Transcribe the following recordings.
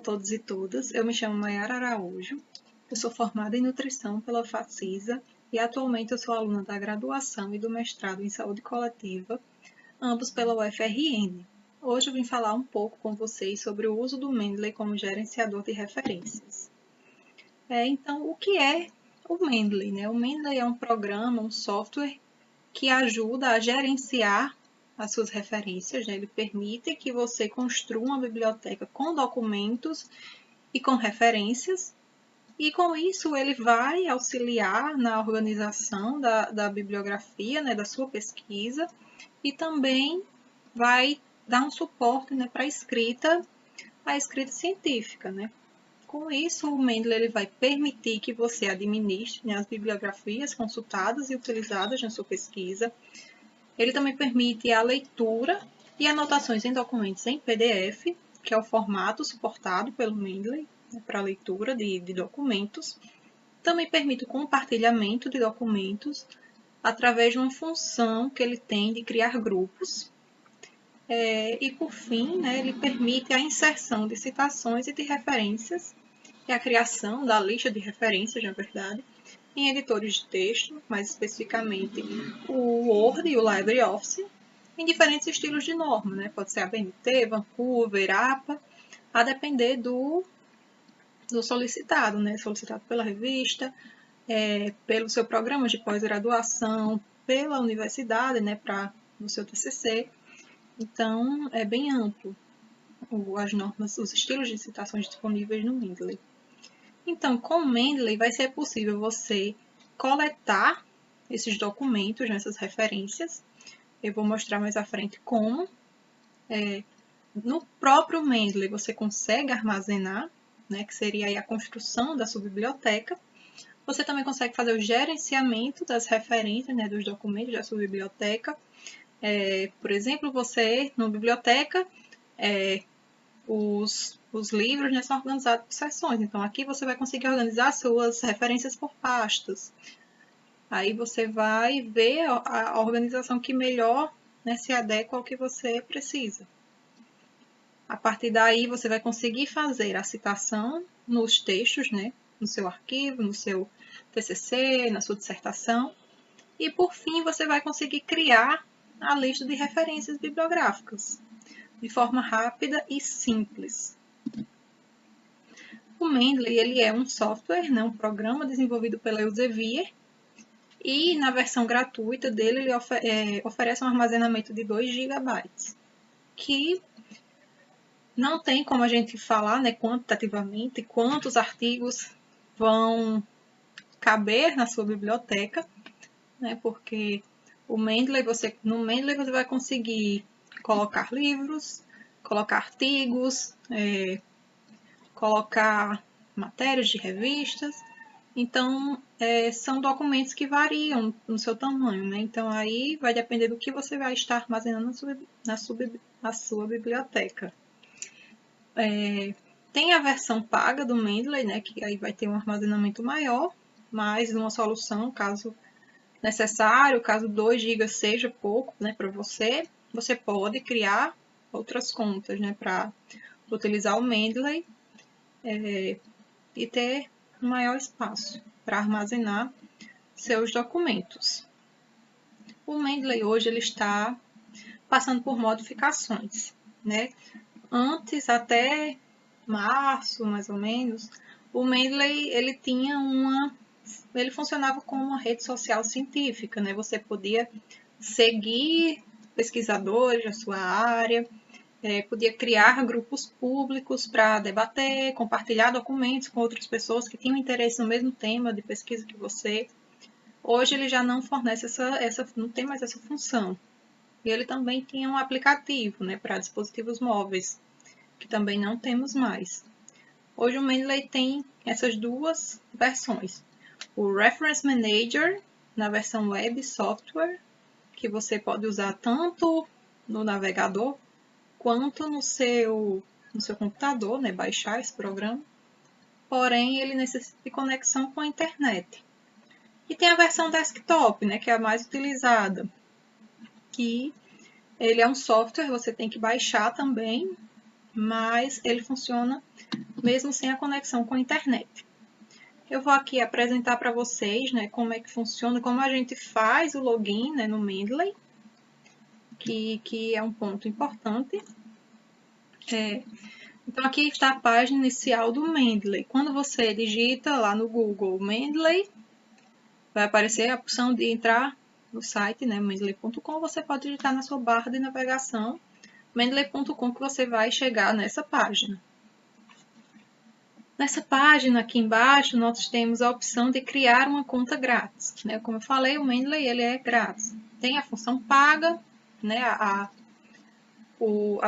todos e todas, eu me chamo Mayara Araújo, eu sou formada em Nutrição pela UFACISA e atualmente eu sou aluna da graduação e do mestrado em Saúde Coletiva, ambos pela UFRN. Hoje eu vim falar um pouco com vocês sobre o uso do Mendeley como gerenciador de referências. Então, o que é o Mendeley, né? O Mendeley é um programa, um software que ajuda a gerenciar as suas referências, né? Ele permite que você construa uma biblioteca com documentos e com referências, e com isso ele vai auxiliar na organização da bibliografia, né, da sua pesquisa, e também vai dar um suporte, né, para a escrita científica, né? Com isso, o Mendeley ele vai permitir que você administre, né, as bibliografias consultadas e utilizadas na sua pesquisa. Ele também permite a leitura e anotações em documentos em PDF, que é o formato suportado pelo Mendeley, né, para leitura de documentos. Também permite o compartilhamento de documentos através de uma função que ele tem de criar grupos. E, por fim, né, ele permite a inserção de citações e de referências e a criação da lista de referências, na verdade, em editores de texto, mais especificamente o Word e o LibreOffice, em diferentes estilos de norma, né? Pode ser ABNT, Vancouver, APA, a depender do solicitado, né? Solicitado pela revista, pelo seu programa de pós-graduação, pela universidade, né? Para o seu TCC. Então, é bem amplo as normas, os estilos de citações disponíveis no Mendeley. Então, com o Mendeley vai ser possível você coletar esses documentos, essas referências. Eu vou mostrar mais à frente como. No próprio Mendeley você consegue armazenar, né, que seria aí a construção da sua biblioteca. Você também consegue fazer o gerenciamento das referências, né, dos documentos da sua biblioteca. Por exemplo, você, na biblioteca, os livros, né, são organizados por seções. Então, aqui você vai conseguir organizar suas referências por pastas. Aí você vai ver a organização que melhor, né, se adequa ao que você precisa. A partir daí, você vai conseguir fazer a citação nos textos, né, no seu arquivo, no seu TCC, na sua dissertação. E, por fim, você vai conseguir criar a lista de referências bibliográficas de forma rápida e simples. O Mendeley ele é um software, né, um programa desenvolvido pela Elsevier, e na versão gratuita dele ele oferece um armazenamento de 2 GB, que não tem como a gente falar, né, quantitativamente quantos artigos vão caber na sua biblioteca, né, porque no Mendeley você vai conseguir colocar livros, colocar artigos, colocar matérias de revistas. Então, são documentos que variam no seu tamanho, né? Então, aí vai depender do que você vai estar armazenando na sua biblioteca. Tem a versão paga do Mendeley, né? Que aí vai ter um armazenamento maior, mais uma solução, caso necessário, caso 2 GB seja pouco, né, para você, você pode criar outras contas, né, para utilizar o Mendeley e ter um maior espaço para armazenar seus documentos. O Mendeley hoje ele está passando por modificações, né? Antes, até março, mais ou menos, o Mendeley ele funcionava como uma rede social científica, né? Você podia seguir pesquisadores da sua área, podia criar grupos públicos para debater, compartilhar documentos com outras pessoas que tinham interesse no mesmo tema de pesquisa que você. Hoje ele já não fornece não tem mais essa função. E ele também tinha um aplicativo, né, para dispositivos móveis, que também não temos mais. Hoje o Mendeley tem essas duas versões. O Reference Manager, na versão web software, que você pode usar tanto no navegador quanto no seu computador, né, baixar esse programa. Porém, ele necessita de conexão com a internet. E tem a versão desktop, né, que é a mais utilizada, que ele é um software, você tem que baixar também, mas ele funciona mesmo sem a conexão com a internet. Eu vou aqui apresentar para vocês, né, como é que funciona, como a gente faz o login, né, no Mendeley, que é um ponto importante. Então, aqui está a página inicial do Mendeley. Quando você digita lá no Google Mendeley, vai aparecer a opção de entrar no site, né, mendeley.com. Você pode digitar na sua barra de navegação mendeley.com que você vai chegar nessa página. Nessa página aqui embaixo, nós temos a opção de criar uma conta grátis, né? Como eu falei, o Mendeley ele é grátis. Tem a função paga, né? A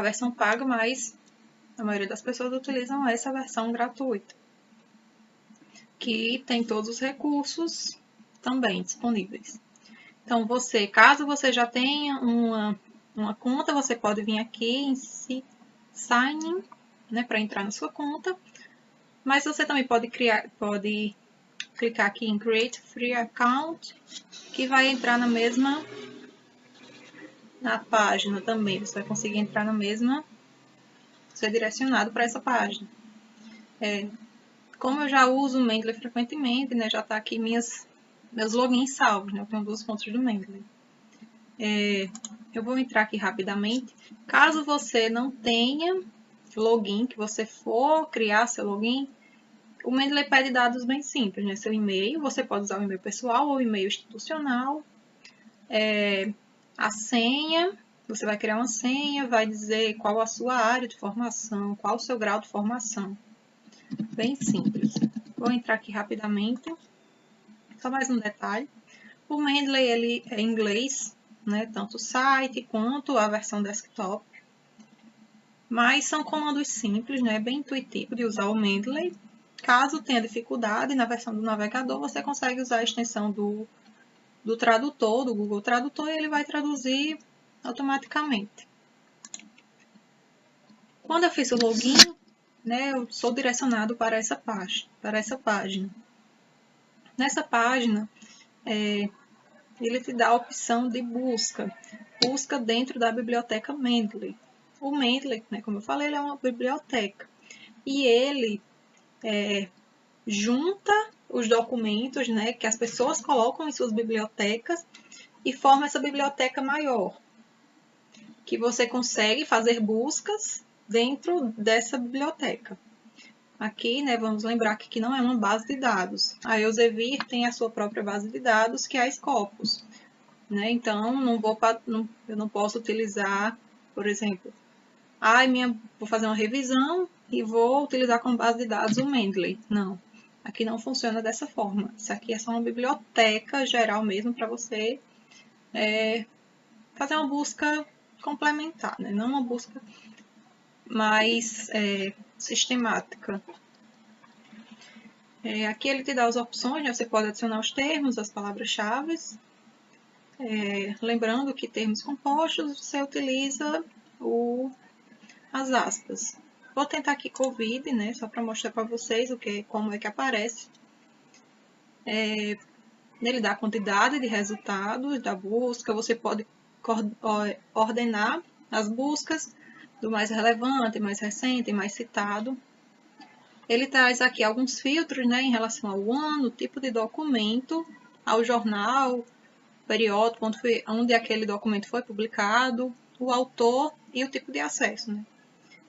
versão paga, mas a maioria das pessoas utilizam essa versão gratuita, que tem todos os recursos também disponíveis. Então, caso você já tenha uma conta, você pode vir aqui em Sign In, né, para entrar na sua conta. Mas você também pode clicar aqui em Create Free Account, que vai entrar na página também. Você vai conseguir entrar na mesma, ser direcionado para essa página. Como eu já uso o Mendeley frequentemente, né, já está aqui meus logins salvos, né, eu tenho 2 contas do Mendeley. Eu vou entrar aqui rapidamente. Caso você não tenha login, que você for criar seu login, o Mendeley pede dados bem simples, né? Seu e-mail, você pode usar o e-mail pessoal ou o e-mail institucional. A senha, você vai criar uma senha, vai dizer qual a sua área de formação, qual o seu grau de formação. Bem simples. Vou entrar aqui rapidamente. Só mais um detalhe. O Mendeley ele é em inglês, né? Tanto o site quanto a versão desktop. Mas são comandos simples, né? Bem intuitivo de usar o Mendeley. Caso tenha dificuldade na versão do navegador, você consegue usar a extensão do tradutor, do Google Tradutor, e ele vai traduzir automaticamente. Quando eu fiz o login, né, eu sou direcionado para essa página. Nessa página, ele te dá a opção de busca dentro da biblioteca Mendeley. O Mendeley, né, como eu falei, ele é uma biblioteca. E ele junta os documentos, né, que as pessoas colocam em suas bibliotecas e forma essa biblioteca maior, que você consegue fazer buscas dentro dessa biblioteca. Aqui, né, vamos lembrar que aqui não é uma base de dados. A Elsevier tem a sua própria base de dados, que é a Scopus. Né? Então, eu não posso utilizar, por exemplo, vou fazer uma revisão e vou utilizar como base de dados o Mendeley. Não. Aqui não funciona dessa forma. Isso aqui é só uma biblioteca geral mesmo para você fazer uma busca complementar, né? Não uma busca mais sistemática. Aqui ele te dá as opções, né? Você pode adicionar os termos, as palavras-chave. Lembrando que termos compostos você utiliza as aspas. Vou tentar aqui Covid, né, só para mostrar para vocês como é que aparece. Ele dá a quantidade de resultados da busca, você pode ordenar as buscas do mais relevante, mais recente, mais citado. Ele traz aqui alguns filtros, né, em relação ao ano, tipo de documento, ao jornal, periódico, onde aquele documento foi publicado, o autor e o tipo de acesso, né?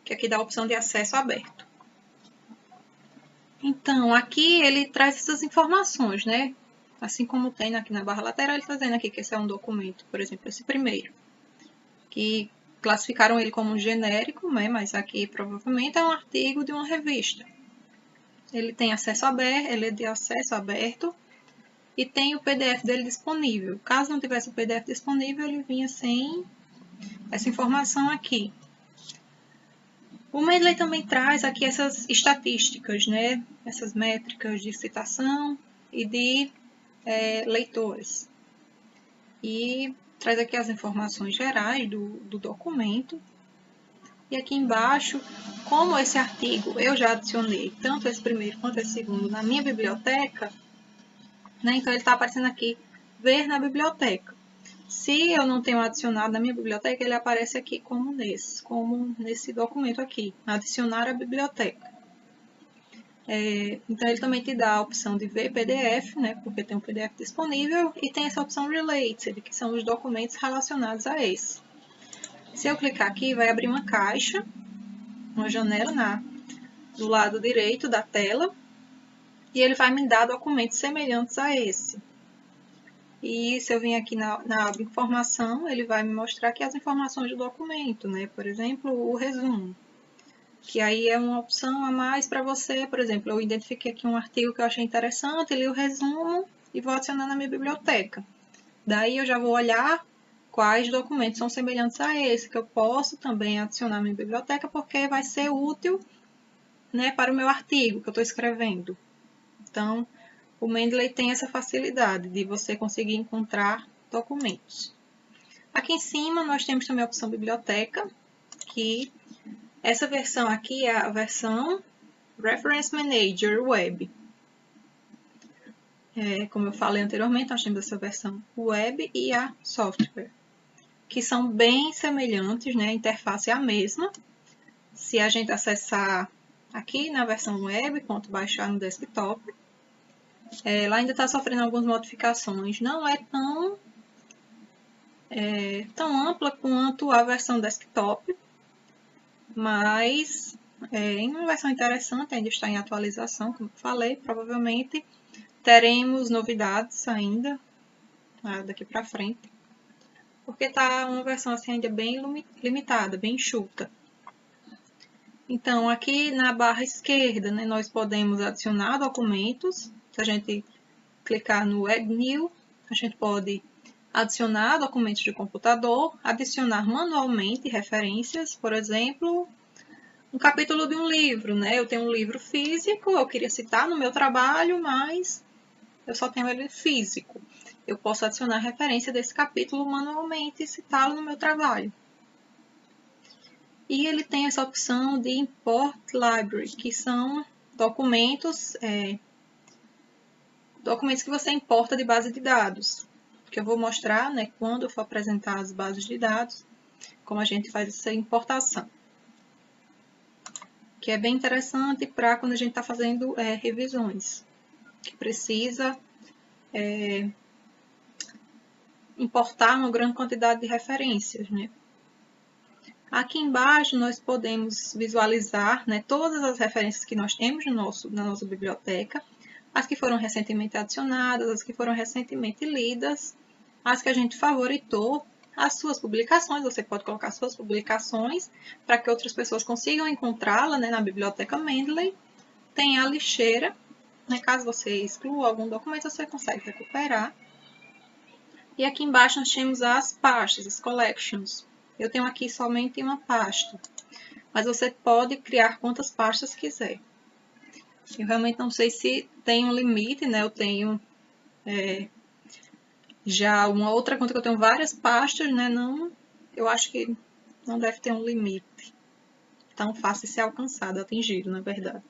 Que aqui dá a opção de acesso aberto. Então, aqui ele traz essas informações, né? Assim como tem aqui na barra lateral, ele está dizendo aqui que esse é um documento, por exemplo, esse primeiro, que classificaram ele como genérico, né? Mas aqui provavelmente é um artigo de uma revista. Ele tem acesso aberto, ele é de acesso aberto e tem o PDF dele disponível. Caso não tivesse o PDF disponível, ele vinha sem essa informação aqui. O Mendeley também traz aqui essas estatísticas, né? Essas métricas de citação e de leitores. E traz aqui as informações gerais do documento. E aqui embaixo, como esse artigo eu já adicionei tanto esse primeiro quanto esse segundo na minha biblioteca, né? Então ele está aparecendo aqui, ver na biblioteca. Se eu não tenho adicionado na minha biblioteca, ele aparece aqui como nesse documento aqui, adicionar a biblioteca. Então, ele também te dá a opção de ver PDF, né, porque tem um PDF disponível, e tem essa opção Related, que são os documentos relacionados a esse. Se eu clicar aqui, vai abrir uma caixa, uma janela do lado direito da tela, e ele vai me dar documentos semelhantes a esse. E se eu vir aqui na aba Informação, ele vai me mostrar aqui as informações do documento, né? Por exemplo, o resumo, que aí é uma opção a mais para você. Por exemplo, eu identifiquei aqui um artigo que eu achei interessante, li o resumo e vou adicionar na minha biblioteca. Daí eu já vou olhar quais documentos são semelhantes a esse, que eu posso também adicionar na minha biblioteca, porque vai ser útil, né, para o meu artigo que eu estou escrevendo. Então, o Mendeley tem essa facilidade de você conseguir encontrar documentos. Aqui em cima nós temos também a opção biblioteca, que essa versão aqui é a versão Reference Manager Web. Como eu falei anteriormente, nós temos essa versão web e a software, que são bem semelhantes, né? A interface é a mesma. Se a gente acessar aqui na versão web, ponto baixar no desktop, ela ainda está sofrendo algumas modificações. Não é tão ampla quanto a versão desktop, mas em uma versão interessante, ainda está em atualização, como eu falei. Provavelmente teremos novidades ainda daqui para frente, porque está uma versão assim ainda bem limitada, bem enxuta. Então, aqui na barra esquerda, né, nós podemos adicionar documentos. Se a gente clicar no Add New, a gente pode adicionar documentos de computador, adicionar manualmente referências, por exemplo, um capítulo de um livro, né? Eu tenho um livro físico, eu queria citar no meu trabalho, mas eu só tenho ele físico. Eu posso adicionar referência desse capítulo manualmente e citá-lo no meu trabalho. E ele tem essa opção de Import Library, que são documentos que você importa de base de dados. Que eu vou mostrar, né, quando eu for apresentar as bases de dados, como a gente faz essa importação. Que é bem interessante para quando a gente está fazendo revisões, que precisa importar uma grande quantidade de referências, né? Aqui embaixo nós podemos visualizar, né, todas as referências que nós temos na nossa biblioteca, as que foram recentemente adicionadas, as que foram recentemente lidas, as que a gente favoritou, as suas publicações. Você pode colocar suas publicações para que outras pessoas consigam encontrá-la, né, na biblioteca Mendeley. Tem a lixeira, né, caso você exclua algum documento, você consegue recuperar. E aqui embaixo nós temos as pastas, as collections. Eu tenho aqui somente uma pasta, mas você pode criar quantas pastas quiser. Eu realmente não sei se tem um limite, né? Eu tenho já uma outra conta que eu tenho várias pastas, né? Eu acho que não deve ter um limite tão fácil de ser alcançado, atingido, na verdade.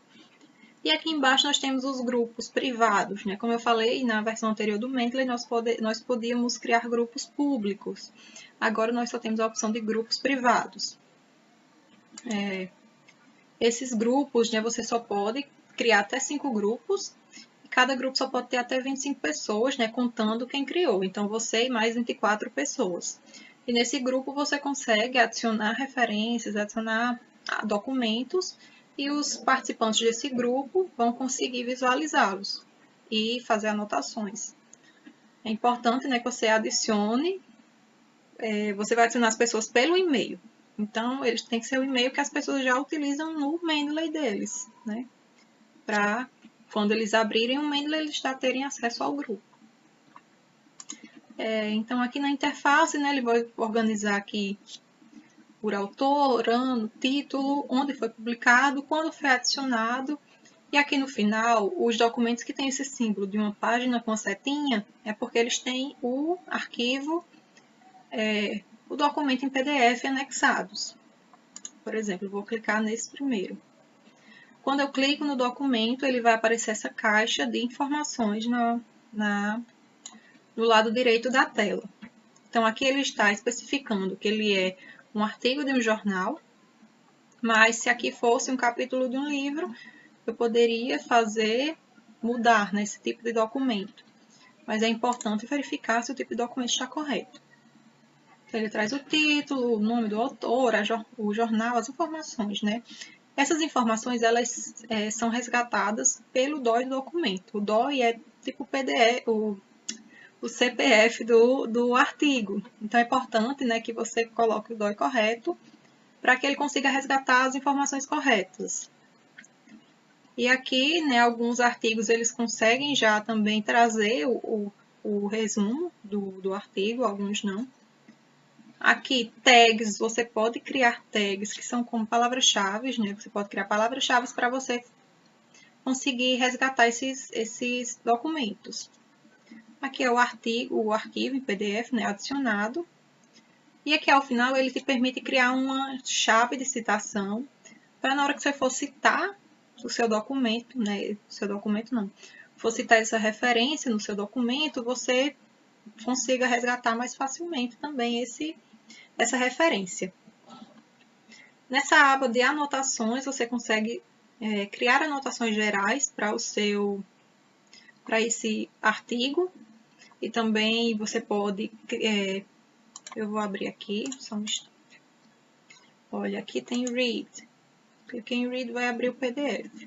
E aqui embaixo nós temos os grupos privados, né? Como eu falei na versão anterior do Mendeley, nós podíamos criar grupos públicos. Agora nós só temos a opção de grupos privados. Esses grupos, né, você só pode criar até 5 grupos. E cada grupo só pode ter até 25 pessoas, né, contando quem criou. Então, você e mais 24 pessoas. E nesse grupo você consegue adicionar referências, adicionar documentos, e os participantes desse grupo vão conseguir visualizá-los e fazer anotações. É importante, né, que você adicione, você vai adicionar as pessoas pelo e-mail. Então, eles têm que ser o e-mail que as pessoas já utilizam no Mendeley deles, né? Para quando eles abrirem o Mendeley, eles já terem acesso ao grupo. Então, aqui na interface, né, ele vai organizar aqui por autor, ano, título, onde foi publicado, quando foi adicionado. E aqui no final, os documentos que têm esse símbolo de uma página com a setinha, é porque eles têm o arquivo, o documento em PDF anexados. Por exemplo, eu vou clicar nesse primeiro. Quando eu clico no documento, ele vai aparecer essa caixa de informações no lado direito da tela. Então, aqui ele está especificando que ele é um artigo de um jornal, mas se aqui fosse um capítulo de um livro, eu poderia mudar nesse tipo de documento. Mas é importante verificar se o tipo de documento está correto. Então, ele traz o título, o nome do autor, o jornal, as informações, né? Essas informações, elas são resgatadas pelo DOI do documento. O DOI é tipo o PDF, o CPF do artigo. Então, é importante, né, que você coloque o DOI correto para que ele consiga resgatar as informações corretas. E aqui, né, alguns artigos, eles conseguem já também trazer o resumo do artigo, alguns não. Aqui, tags, você pode criar tags que são como palavras-chave, né? Você pode criar palavras-chave para você conseguir resgatar esses documentos. Aqui é o arquivo em PDF, né, adicionado. E aqui ao final ele te permite criar uma chave de citação para na hora que você for citar o seu documento, né, for citar essa referência no seu documento, você consiga resgatar mais facilmente também essa referência. Nessa aba de anotações, você consegue criar anotações gerais para esse artigo. E também você pode... eu vou abrir aqui, só um instante. Olha, aqui tem Read. Cliquei em Read, vai abrir o PDF.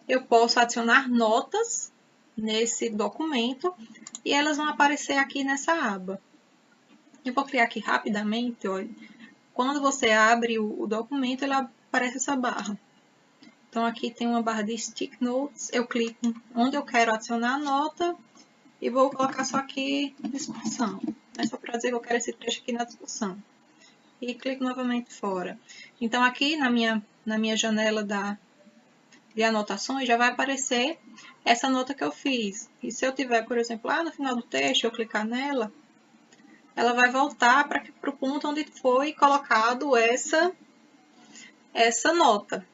Eu posso adicionar notas nesse documento e elas vão aparecer aqui nessa aba. Eu vou criar aqui rapidamente, olha. Quando você abre o documento, ele aparece essa barra. Então, aqui tem uma barra de Stick Notes. Eu clico onde eu quero adicionar a nota e vou colocar só aqui discussão. É só para dizer que eu quero esse trecho aqui na discussão. E clico novamente fora. Então, aqui na minha janela de anotações, já vai aparecer essa nota que eu fiz. E se eu tiver, por exemplo, lá no final do texto, eu clicar nela, ela vai voltar para o ponto onde foi colocado essa nota.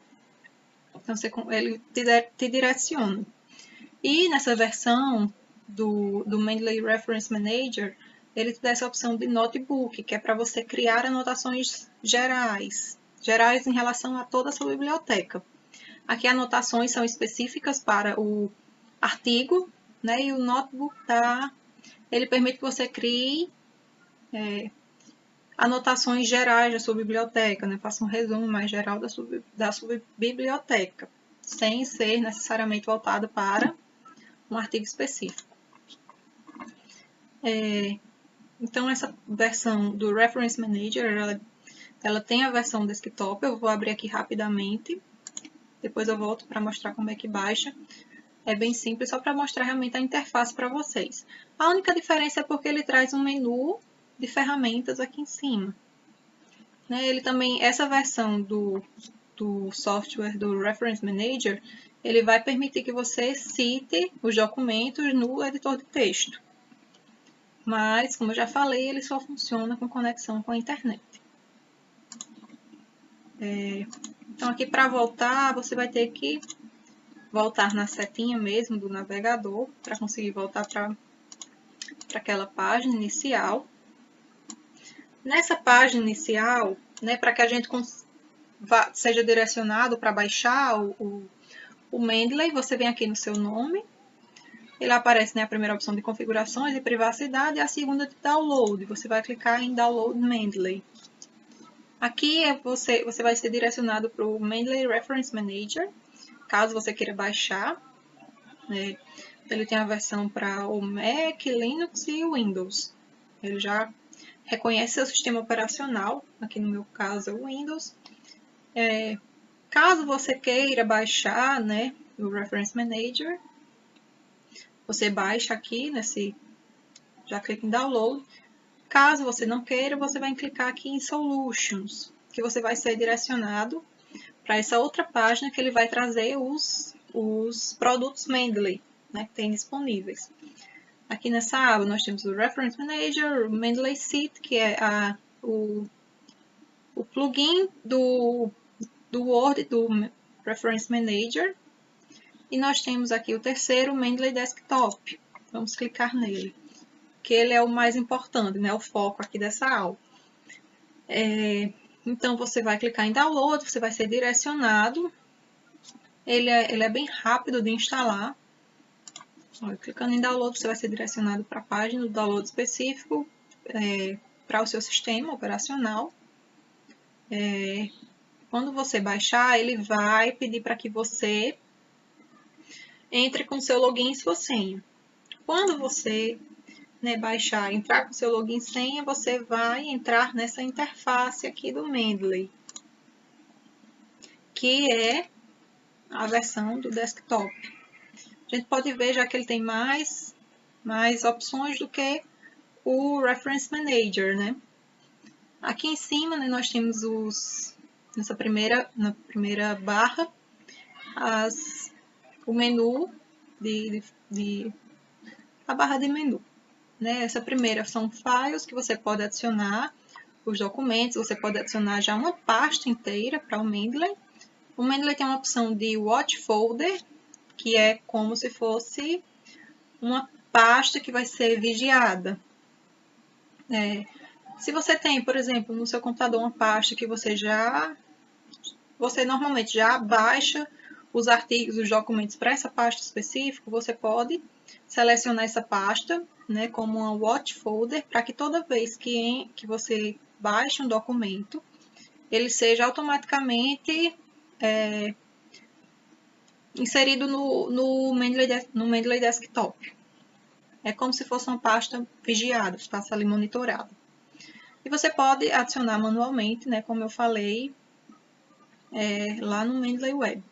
Então, ele te direciona. E nessa versão do Mendeley Reference Manager, ele te dá essa opção de Notebook, que é para você criar anotações gerais em relação a toda a sua biblioteca. Aqui anotações são específicas para o artigo, né? E o Notebook ele permite que você crie anotações gerais da sua biblioteca, né? Faça um resumo mais geral da sua biblioteca, sem ser necessariamente voltado para um artigo específico. Então, essa versão do Reference Manager, ela tem a versão desktop. Eu vou abrir aqui rapidamente. Depois eu volto para mostrar como é que baixa. É bem simples, só para mostrar realmente a interface para vocês. A única diferença é porque ele traz um menu de ferramentas aqui em cima. Ele também, essa versão do software do Reference Manager, ele vai permitir que você cite os documentos no editor de texto. Mas, como eu já falei, ele só funciona com conexão com a internet. Então, aqui para voltar, você vai ter que voltar na setinha mesmo do navegador para conseguir voltar para aquela página inicial. Nessa página inicial, né, para que a gente seja direcionado para baixar o Mendeley, você vem aqui no seu nome. Ele aparece, né, a primeira opção de configurações e privacidade e a segunda de download. Você vai clicar em Download Mendeley. Aqui você vai ser direcionado para o Mendeley Reference Manager, caso você queira baixar. Ele tem a versão para o Mac, Linux e Windows. Ele já reconhece seu sistema operacional, aqui no meu caso é o Windows. Caso você queira baixar, né, o Reference Manager, você baixa aqui, já clica em Download. Caso você não queira, você vai clicar aqui em Solutions, que você vai ser direcionado para essa outra página que ele vai trazer os produtos Mendeley, né, que tem disponíveis. Aqui nessa aba nós temos o Reference Manager, o Mendeley Sheet, que é o plugin do Word do Reference Manager. E nós temos aqui o terceiro, o Mendeley Desktop. Vamos clicar nele, que ele é o mais importante, né, o foco aqui dessa aula. Então, você vai clicar em Download, você vai ser direcionado Ele é bem rápido de instalar. Olha, clicando em download, você vai ser direcionado para a página do download específico para o seu sistema operacional. Quando você baixar, ele vai pedir para que você entre com seu login e sua senha. Quando você baixar, entrar com seu login e senha, você vai entrar nessa interface aqui do Mendeley, que é a versão do desktop. A gente pode ver já que ele tem mais opções do que o Reference Manager, né? Aqui em cima, né, nós temos na primeira barra, o menu a barra de menu. Né? Essa primeira são files que você pode adicionar os documentos, você pode adicionar já uma pasta inteira para o Mendeley. O Mendeley tem uma opção de Watch Folder, que é como se fosse uma pasta que vai ser vigiada. Se você tem, por exemplo, no seu computador uma pasta que você normalmente já baixa os artigos, os documentos para essa pasta específica, você pode selecionar essa pasta, né, como uma Watch Folder, para que toda vez que você baixe um documento, ele seja automaticamente inserido no Mendeley Desktop. É como se fosse uma pasta vigiada, pasta ali monitorada. E você pode adicionar manualmente, né, como eu falei, lá no Mendeley Web.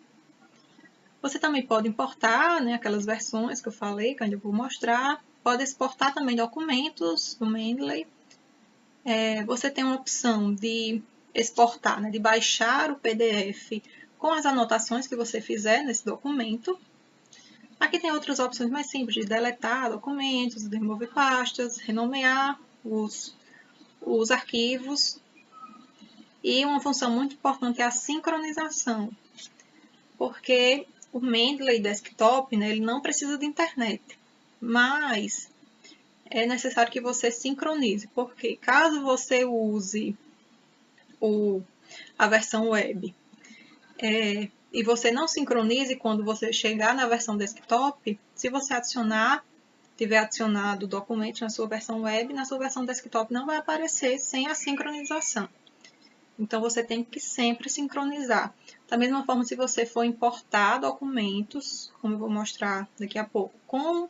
Você também pode importar, né, aquelas versões que eu falei, que eu vou mostrar. Pode exportar também documentos do Mendeley. Você tem uma opção de exportar, né, de baixar o PDF com as anotações que você fizer nesse documento. Aqui tem outras opções mais simples, de deletar documentos, de remover pastas, renomear os arquivos. E uma função muito importante é a sincronização, porque o Mendeley Desktop, né, ele não precisa de internet, mas é necessário que você sincronize, porque caso você use a versão web e você não sincronize quando você chegar na versão desktop, se você tiver adicionado documentos na sua versão web, na sua versão desktop não vai aparecer sem a sincronização. Então, você tem que sempre sincronizar. Da mesma forma, se você for importar documentos, como eu vou mostrar daqui a pouco, com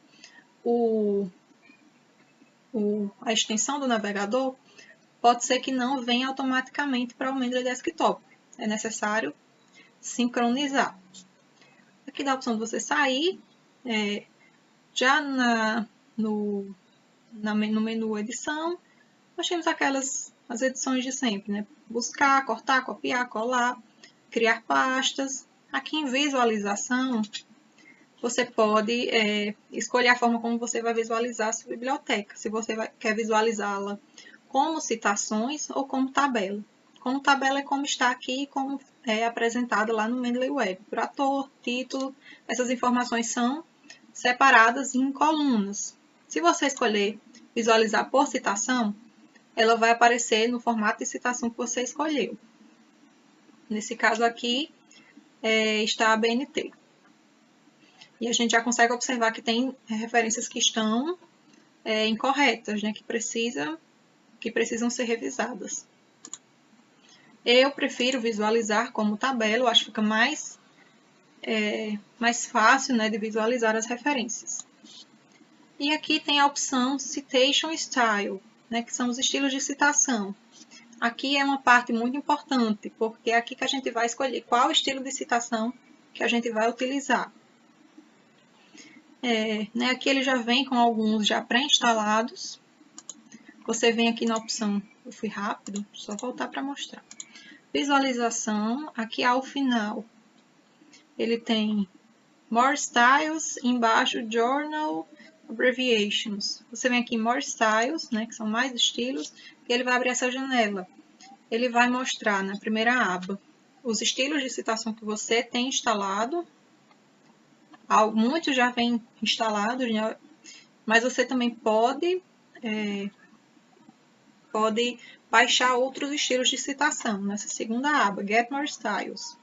a extensão do navegador, pode ser que não venha automaticamente para o Mendeley Desktop. É necessário sincronizar. Aqui dá a opção de você sair. Já no menu edição, nós temos as edições de sempre, né? Buscar, cortar, copiar, colar, criar pastas. Aqui em visualização, você pode escolher a forma como você vai visualizar a sua biblioteca. Se você quer visualizá-la como citações ou como tabela. Como tabela é como está aqui, como é apresentado lá no Mendeley Web. Por autor, título, essas informações são separadas em colunas. Se você escolher visualizar por citação, ela vai aparecer no formato de citação que você escolheu. Nesse caso aqui, está a BNT. E a gente já consegue observar que tem referências que estão incorretas, né, que precisam ser revisadas. Eu prefiro visualizar como tabela, eu acho que fica mais fácil, né, de visualizar as referências. E aqui tem a opção Citation Style, né, que são os estilos de citação. Aqui é uma parte muito importante, porque é aqui que a gente vai escolher qual estilo de citação que a gente vai utilizar. Aqui ele já vem com alguns já pré-instalados. Você vem aqui na opção, eu fui rápido, só voltar para mostrar. Visualização, aqui ao final, ele tem More Styles, embaixo Journal Abbreviations. Você vem aqui em More Styles, né, que são mais estilos, e ele vai abrir essa janela. Ele vai mostrar na primeira aba os estilos de citação que você tem instalado. Muitos já vêm instalados, né? Mas você também pode baixar outros estilos de citação nessa segunda aba, Get More Styles.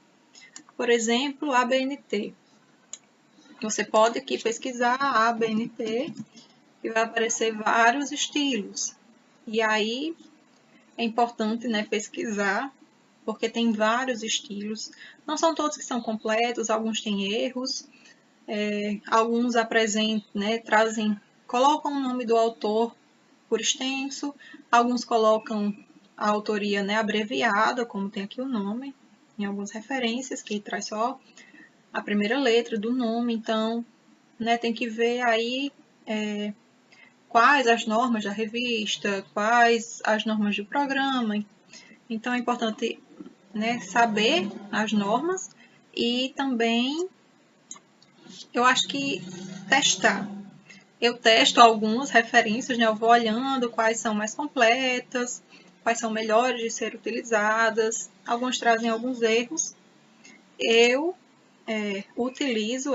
Por exemplo, ABNT. Você pode aqui pesquisar ABNT e vai aparecer vários estilos. E aí é importante, né, pesquisar, porque tem vários estilos. Não são todos que são completos, alguns têm erros, alguns apresentam, né, colocam o nome do autor por extenso, alguns colocam a autoria, né, abreviada, como tem aqui o nome, em algumas referências, que traz só a primeira letra do nome, então, né, tem que ver aí quais as normas da revista, quais as normas do programa. Então, é importante, né, saber as normas e também, eu acho que testar. Eu testo algumas referências, né, eu vou olhando quais são mais completas, quais são melhores de ser utilizadas, algumas trazem alguns erros. Eu utilizo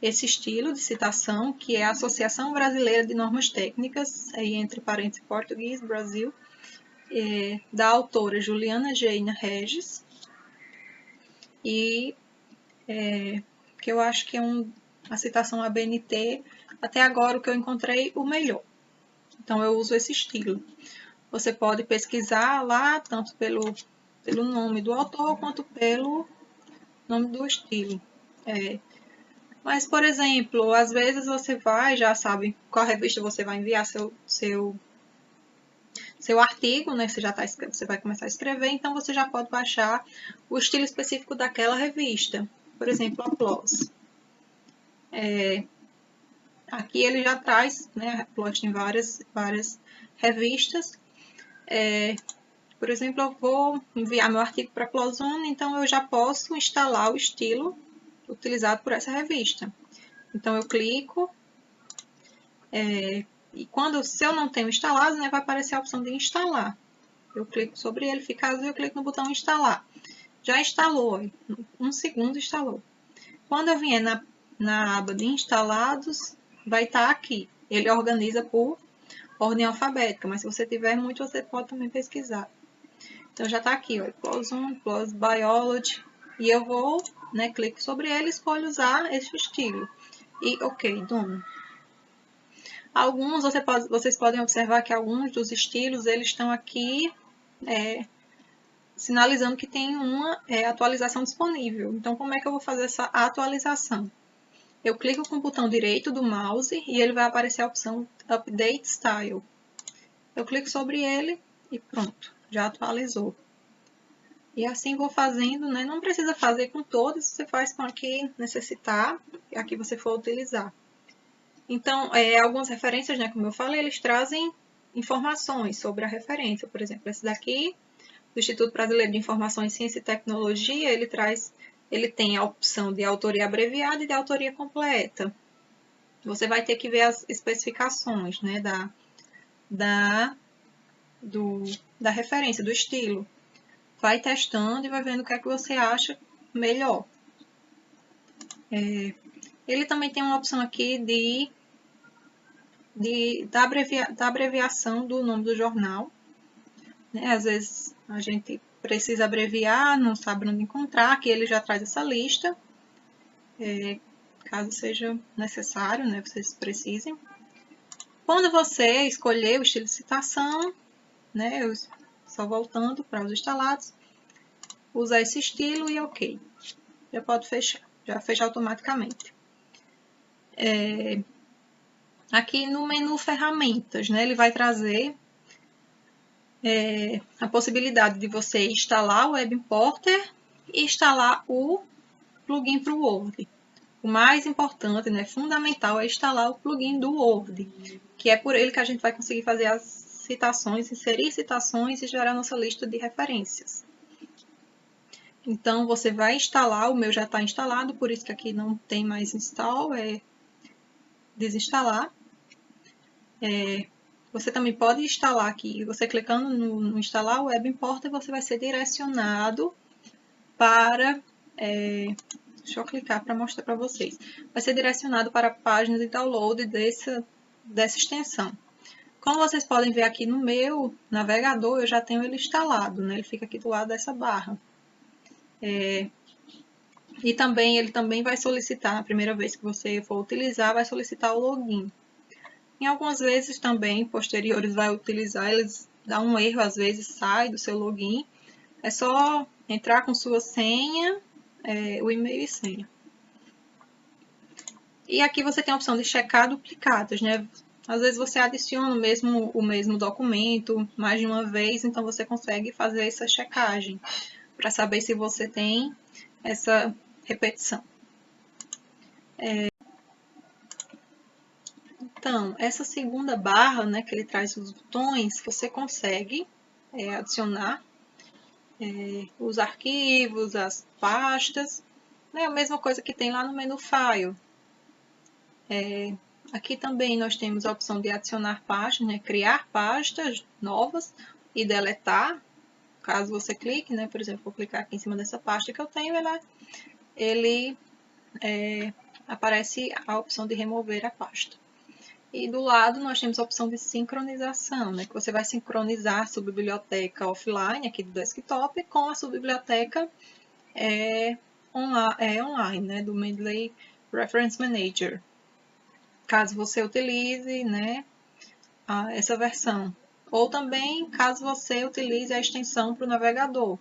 esse estilo de citação, que é a Associação Brasileira de Normas Técnicas, aí entre parênteses português, Brasil, da autora Juliana Geina Regis, e que eu acho que é a citação ABNT, até agora o que eu encontrei o melhor. Então eu uso esse estilo. Você pode pesquisar lá, tanto pelo nome do autor, quanto pelo nome do estilo. Mas, por exemplo, às vezes você já sabe qual revista você vai enviar seu artigo, né? Você vai começar a escrever, então você já pode baixar o estilo específico daquela revista. Por exemplo, a PLOS. Aqui ele já traz, né? A PLOS tem várias revistas. Por exemplo, eu vou enviar meu artigo para a PLOS ONE, então eu já posso instalar o estilo utilizado por essa revista. Então eu clico, e se eu não tenho instalado, né, vai aparecer a opção de instalar. Eu clico sobre ele, fica azul, eu clico no botão instalar. Já instalou, 1 segundo instalou. Quando eu vier na aba de instalados, vai estar aqui. Ele organiza por ordem alfabética, mas se você tiver muito, você pode também pesquisar. Então já está aqui, ó, PLOS ONE, PLOS Biology, e eu vou, né, clico sobre ele e escolho usar esse estilo. E ok, done. Alguns, vocês podem observar que alguns dos estilos, eles estão aqui sinalizando que tem uma atualização disponível. Então, como é que eu vou fazer essa atualização? Eu clico com o botão direito do mouse e ele vai aparecer a opção Update Style. Eu clico sobre ele e pronto, já atualizou. E assim vou fazendo, né? Não precisa fazer com todos, você faz com a que necessitar e a que você for utilizar. Então, algumas referências, né, como eu falei, eles trazem informações sobre a referência. Por exemplo, esse daqui, do Instituto Brasileiro de Informação em Ciência e Tecnologia, ele tem a opção de autoria abreviada e de autoria completa. Você vai ter que ver as especificações, né, da referência, do estilo. Vai testando e vai vendo o que é que você acha melhor. Ele também tem uma opção aqui da abreviação do nome do jornal. Né? Às vezes a gente precisa abreviar, não sabe onde encontrar, aqui ele já traz essa lista, caso seja necessário, né, vocês precisem. Quando você escolher o estilo de citação, né, só voltando para os instalados, usa esse estilo e ok. Já pode fechar, já fecha automaticamente. Aqui no menu ferramentas, né, ele vai trazer a possibilidade de você instalar o Web Importer e instalar o plugin para o Word. O mais importante, né, fundamental, é instalar o plugin do Word, que é por ele que a gente vai conseguir fazer as citações, inserir citações e gerar nossa lista de referências. Então, você vai instalar, o meu já está instalado, por isso que aqui não tem mais install, é desinstalar. Você também pode instalar aqui, você clicando no instalar o Web Importer, você vai ser direcionado para... deixa eu clicar para mostrar para vocês. Vai ser direcionado para a página de download dessa extensão. Como vocês podem ver aqui no meu navegador, eu já tenho ele instalado, né? Ele fica aqui do lado dessa barra. E também ele também vai solicitar, na primeira vez que você for utilizar, vai solicitar o login. Em algumas vezes também, posteriores, vai utilizar, eles dão um erro, às vezes sai do seu login. É só entrar com sua senha, o e-mail e senha. E aqui você tem a opção de checar duplicados, né? Às vezes você adiciona o mesmo documento mais de uma vez, então você consegue fazer essa checagem para saber se você tem essa repetição. Então, essa segunda barra, né, que ele traz os botões, você consegue adicionar os arquivos, as pastas, né, a mesma coisa que tem lá no menu File. Aqui também nós temos a opção de adicionar pastas, né, criar pastas novas e deletar. Caso você clique, né, por exemplo, vou clicar aqui em cima dessa pasta que eu tenho, ele aparece a opção de remover a pasta. E do lado nós temos a opção de sincronização, né, que você vai sincronizar a sua biblioteca offline aqui do desktop com a sua biblioteca online, né, do Mendeley Reference Manager. Caso você utilize, né, essa versão. Ou também caso você utilize a extensão para o navegador.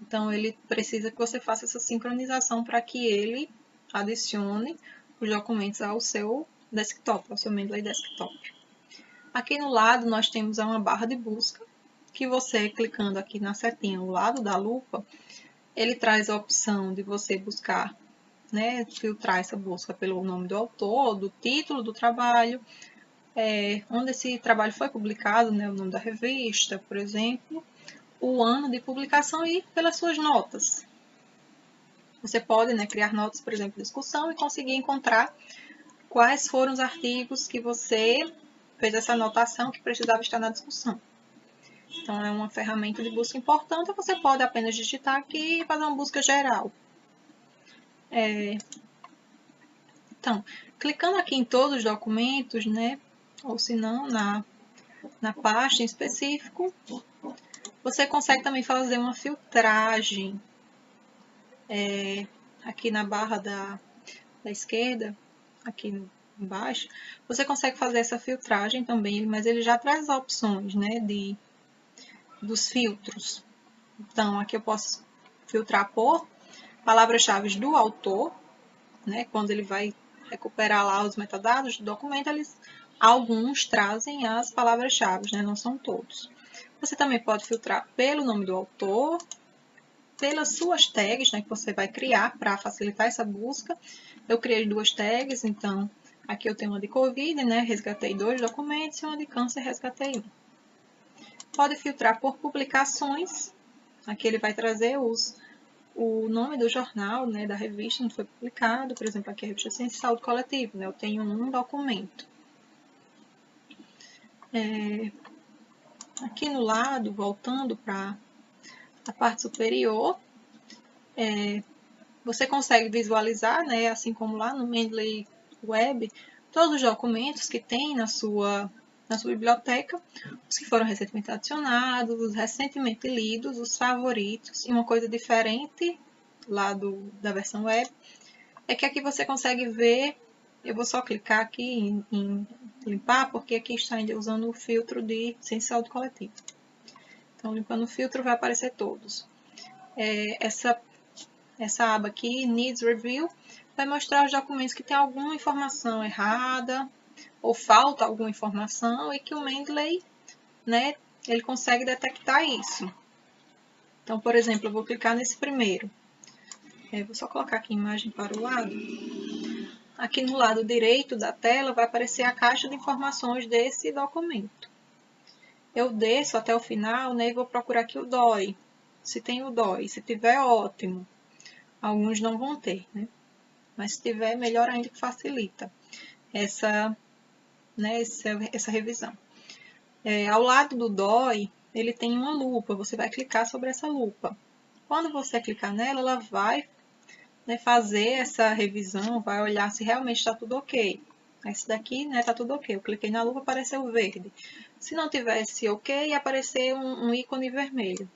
Então, ele precisa que você faça essa sincronização para que ele adicione os documentos ao seu desktop, ao seu Mendeley Desktop. Aqui no lado, nós temos uma barra de busca, que você, clicando aqui na setinha ao lado da lupa, ele traz a opção de você buscar, né, filtrar essa busca pelo nome do autor, do título do trabalho, onde esse trabalho foi publicado, né, o nome da revista, por exemplo, o ano de publicação e pelas suas notas. Você pode, né, criar notas, por exemplo, de discussão e conseguir encontrar quais foram os artigos que você fez essa anotação que precisava estar na discussão. Então, é uma ferramenta de busca importante. Você pode apenas digitar aqui e fazer uma busca geral. Então, clicando aqui em todos os documentos, né, ou se não, na pasta em específico, você consegue também fazer uma filtragem aqui na barra da esquerda, aqui embaixo, você consegue fazer essa filtragem também, mas ele já traz opções, né, dos filtros. Então, aqui eu posso filtrar por palavras-chave do autor, né, quando ele vai recuperar lá os metadados do documento, alguns trazem as palavras-chave, né, não são todos. Você também pode filtrar pelo nome do autor, pelas suas tags, né, que você vai criar para facilitar essa busca. Eu criei 2 tags, então aqui eu tenho uma de Covid, né, resgatei 2 documentos, e uma de câncer, resgatei 1. Pode filtrar por publicações, aqui ele vai trazer o nome do jornal, né, da revista onde foi publicado, por exemplo, aqui a revista Ciência e Saúde Coletiva, né, eu tenho um documento. Aqui no lado, voltando para a parte superior, você consegue visualizar, né, assim como lá no Mendeley Web, todos os documentos que tem na sua biblioteca, os que foram recentemente adicionados, os recentemente lidos, os favoritos. E uma coisa diferente lá da versão web é que aqui você consegue ver, eu vou só clicar aqui em limpar, porque aqui está ainda usando o filtro de Ciência e Saúde Coletiva. Então, limpando o filtro, vai aparecer todos. Essa aba aqui, Needs Review, vai mostrar os documentos que tem alguma informação errada ou falta alguma informação e que o Mendeley, né, ele consegue detectar isso. Então, por exemplo, eu vou clicar nesse primeiro. Vou só colocar aqui a imagem para o lado. Aqui no lado direito da tela vai aparecer a caixa de informações desse documento. Eu desço até o final, né, e vou procurar aqui o DOI. Se tem o DOI, se tiver, ótimo. Alguns não vão ter, né? Mas se tiver, melhor ainda, que facilita essa revisão. Ao lado do DOI, ele tem uma lupa, você vai clicar sobre essa lupa. Quando você clicar nela, ela vai, né, fazer essa revisão, vai olhar se realmente está tudo ok. Esse daqui, né, está tudo ok. Eu cliquei na lupa, apareceu verde. Se não tivesse ok, ia aparecer um ícone vermelho.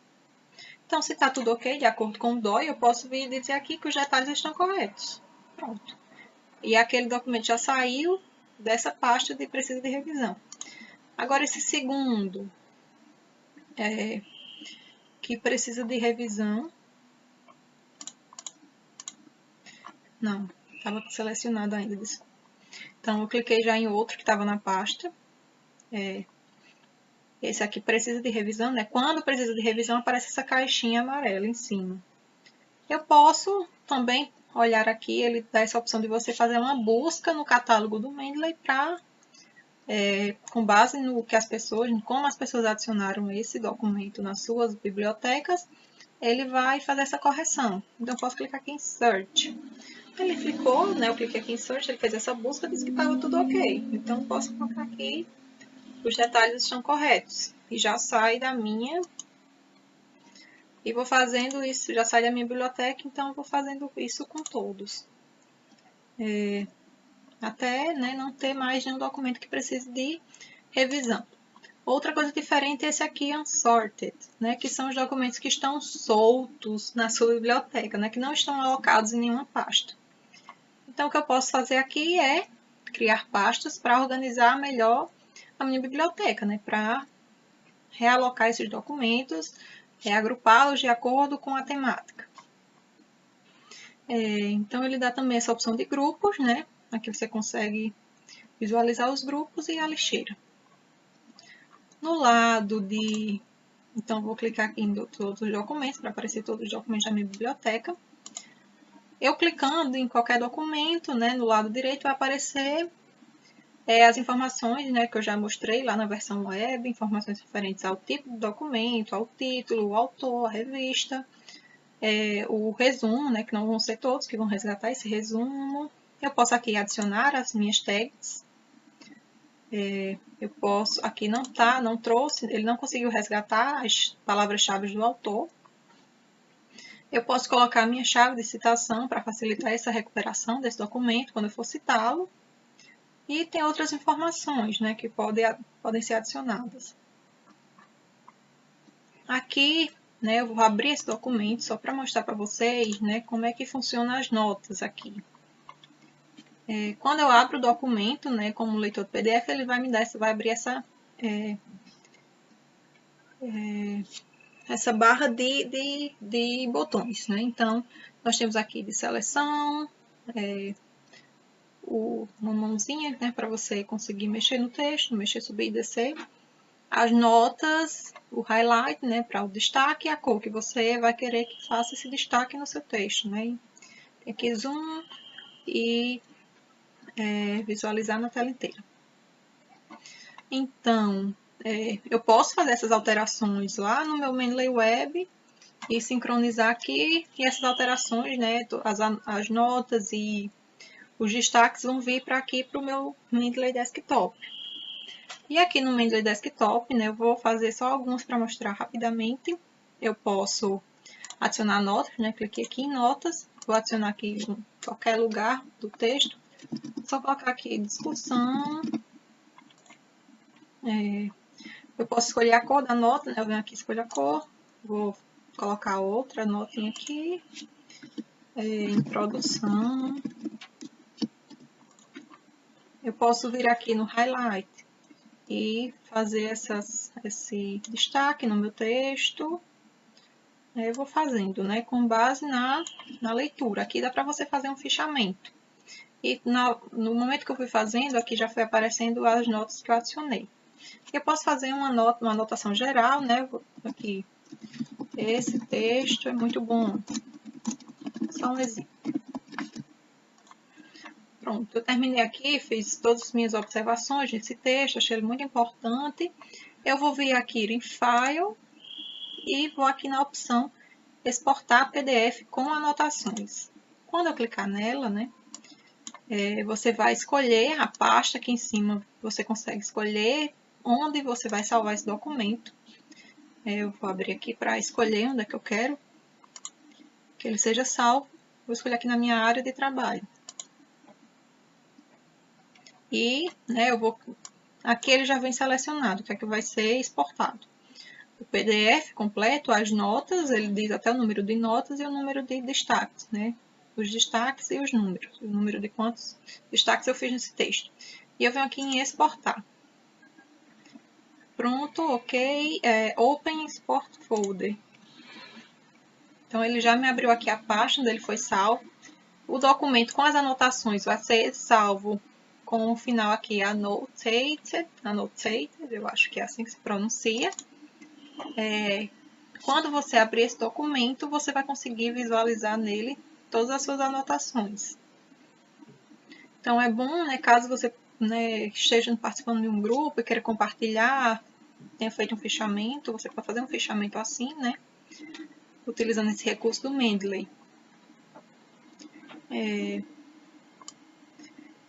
Então, se está tudo ok, de acordo com o DOI, eu posso vir dizer aqui que os detalhes estão corretos. Pronto. E aquele documento já saiu dessa pasta de precisa de revisão. Agora, esse segundo, que precisa de revisão. Não, estava selecionado ainda, desculpa. Então, eu cliquei já em outro que estava na pasta. Esse aqui precisa de revisão, né? Quando precisa de revisão, aparece essa caixinha amarela em cima. Eu posso também olhar aqui, ele dá essa opção de você fazer uma busca no catálogo do Mendeley para, com base no que as pessoas, como as pessoas adicionaram esse documento nas suas bibliotecas, ele vai fazer essa correção. Então, eu posso clicar aqui em Search. Ele clicou, né? Eu cliquei aqui em Search, ele fez essa busca e disse que estava tudo ok. Então, eu posso colocar aqui, os detalhes estão corretos. E já sai da minha... E vou fazendo isso, já sai da minha biblioteca, então eu vou fazendo isso com todos. Até, né, não ter mais nenhum documento que precise de revisão. Outra coisa diferente é esse aqui, Unsorted, né, que são os documentos que estão soltos na sua biblioteca, né, que não estão alocados em nenhuma pasta. Então, o que eu posso fazer aqui é criar pastas para organizar melhor a minha biblioteca, né, para realocar esses documentos, reagrupá-los de acordo com a temática. Então, ele dá também essa opção de grupos, né? Aqui você consegue visualizar os grupos e a lixeira. No lado de... Então, vou clicar aqui em todos os documentos, para aparecer todos os documentos da minha biblioteca. Eu clicando em qualquer documento, né, no lado direito vai aparecer as informações, né, que eu já mostrei lá na versão web, informações referentes ao tipo de documento, ao título, o autor, a revista, o resumo, né, que não vão ser todos que vão resgatar esse resumo. Eu posso aqui adicionar as minhas tags. Eu posso, aqui não trouxe, ele não conseguiu resgatar as palavras-chave do autor. Eu posso colocar a minha chave de citação para facilitar essa recuperação desse documento quando eu for citá-lo. E tem outras informações, né, que podem ser adicionadas. Aqui, né, eu vou abrir esse documento só para mostrar para vocês, né, como é que funcionam as notas aqui. Quando eu abro o documento, né, como leitor de PDF, ele vai me dar, vai abrir essa barra de botões, né? Então, nós temos aqui de seleção, uma mãozinha, né, para você conseguir mexer no texto, mexer, subir e descer. As notas, o highlight, né, para o destaque e a cor que você vai querer que faça esse destaque no seu texto, né? Tem aqui zoom e visualizar na tela inteira. Então, eu posso fazer essas alterações lá no meu Mendeley Web e sincronizar aqui, e essas alterações, né, as notas e os destaques vão vir para aqui para o meu Mendeley Desktop. E aqui no Mendeley Desktop, né, eu vou fazer só alguns para mostrar rapidamente. Eu posso adicionar notas, né, cliquei aqui em notas, vou adicionar aqui em qualquer lugar do texto. Só colocar aqui discussão. Eu posso escolher a cor da nota, né? Eu venho aqui escolher a cor. Vou colocar outra notinha aqui. Introdução. Eu posso vir aqui no highlight e fazer esse destaque no meu texto. Eu vou fazendo, né? Com base na leitura. Aqui dá para você fazer um fichamento. E no momento que eu fui fazendo, aqui já foi aparecendo as notas que eu adicionei. Eu posso fazer uma anotação geral, né? Aqui, esse texto é muito bom. Só um exemplo. Pronto, eu terminei aqui, fiz todas as minhas observações desse texto, achei ele muito importante. Eu vou vir aqui em File e vou aqui na opção Exportar PDF com anotações. Quando eu clicar nela, né? Você vai escolher a pasta aqui em cima, você consegue escolher onde você vai salvar esse documento. Eu vou abrir aqui para escolher onde é que eu quero que ele seja salvo. Vou escolher aqui na minha área de trabalho. E, né, aqui ele já vem selecionado, que é que vai ser exportado. o PDF completo, as notas, ele diz até o número de notas e o número de destaques, né? Os destaques e os números, o número de quantos destaques eu fiz nesse texto. E eu venho aqui em exportar. Pronto, ok, Open Export Folder. Então, ele já me abriu aqui a pasta onde ele foi salvo. O documento com as anotações vai ser salvo com o final aqui, annotated, eu acho que é assim que se pronuncia. Quando você abrir esse documento, você vai conseguir visualizar nele todas as suas anotações. Então, é bom, né, caso você esteja participando de um grupo e queira compartilhar, tenha feito um fichamento, você pode fazer um fichamento assim, né, utilizando esse recurso do Mendeley.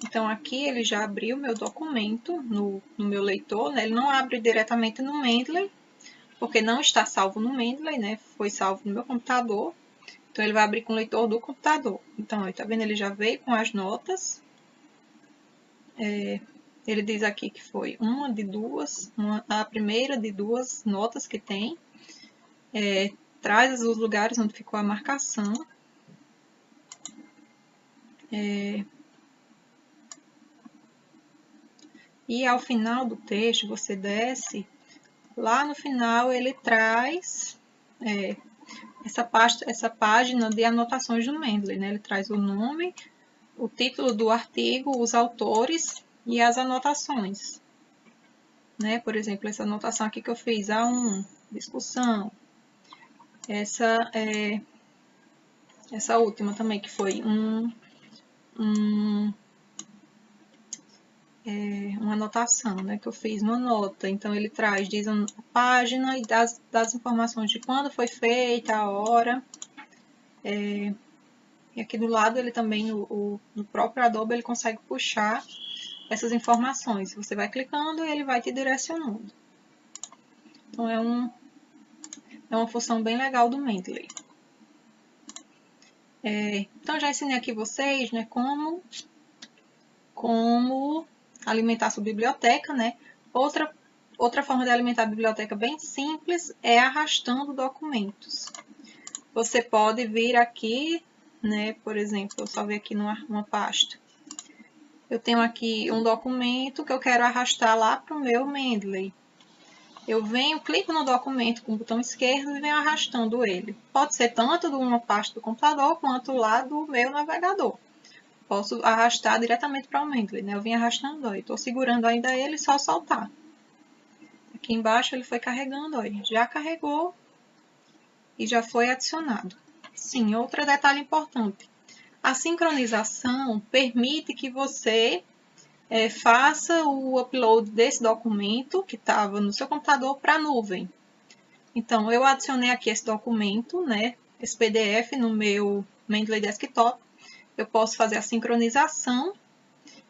Então, aqui ele já abriu meu documento no meu leitor, né? Ele não abre diretamente no Mendeley, porque não está salvo no Mendeley, né? Foi salvo no meu computador. Então, ele vai abrir com o leitor do computador. Então, tá vendo? Ele já veio com as notas. Ele diz aqui que foi a primeira de duas notas que tem. Traz os lugares onde ficou a marcação. E ao final do texto, você desce, lá no final ele traz essa página de anotações do Mendeley, né? Ele traz o nome, o título do artigo, os autores e as anotações. Né? Por exemplo, essa anotação aqui que eu fiz, A1, discussão. Essa última também, que foi uma anotação, né, que eu fiz uma nota. Então, ele diz a página e das informações de quando foi feita, a hora. E aqui do lado, ele também, no próprio Adobe, ele consegue puxar essas informações. Você vai clicando e ele vai te direcionando. Então, é uma função bem legal do Mendeley. Então, já ensinei aqui vocês, né, como alimentar sua biblioteca, né? Outra forma de alimentar a biblioteca bem simples é arrastando documentos. Você pode vir aqui, né? Por exemplo, eu salvei aqui numa pasta. Eu tenho aqui um documento que eu quero arrastar lá para o meu Mendeley. Eu clico no documento com o botão esquerdo e venho arrastando ele. Pode ser tanto de uma pasta do computador quanto lá do meu navegador. Posso arrastar diretamente para o Mendeley, né? Eu vim arrastando, ó, estou segurando ainda ele, só soltar. Aqui embaixo ele foi carregando, ó, já carregou e já foi adicionado. Sim, outro detalhe importante. A sincronização permite que você faça o upload desse documento que estava no seu computador para a nuvem. Então, eu adicionei aqui esse documento, né, esse PDF no meu Mendeley Desktop. Eu posso fazer a sincronização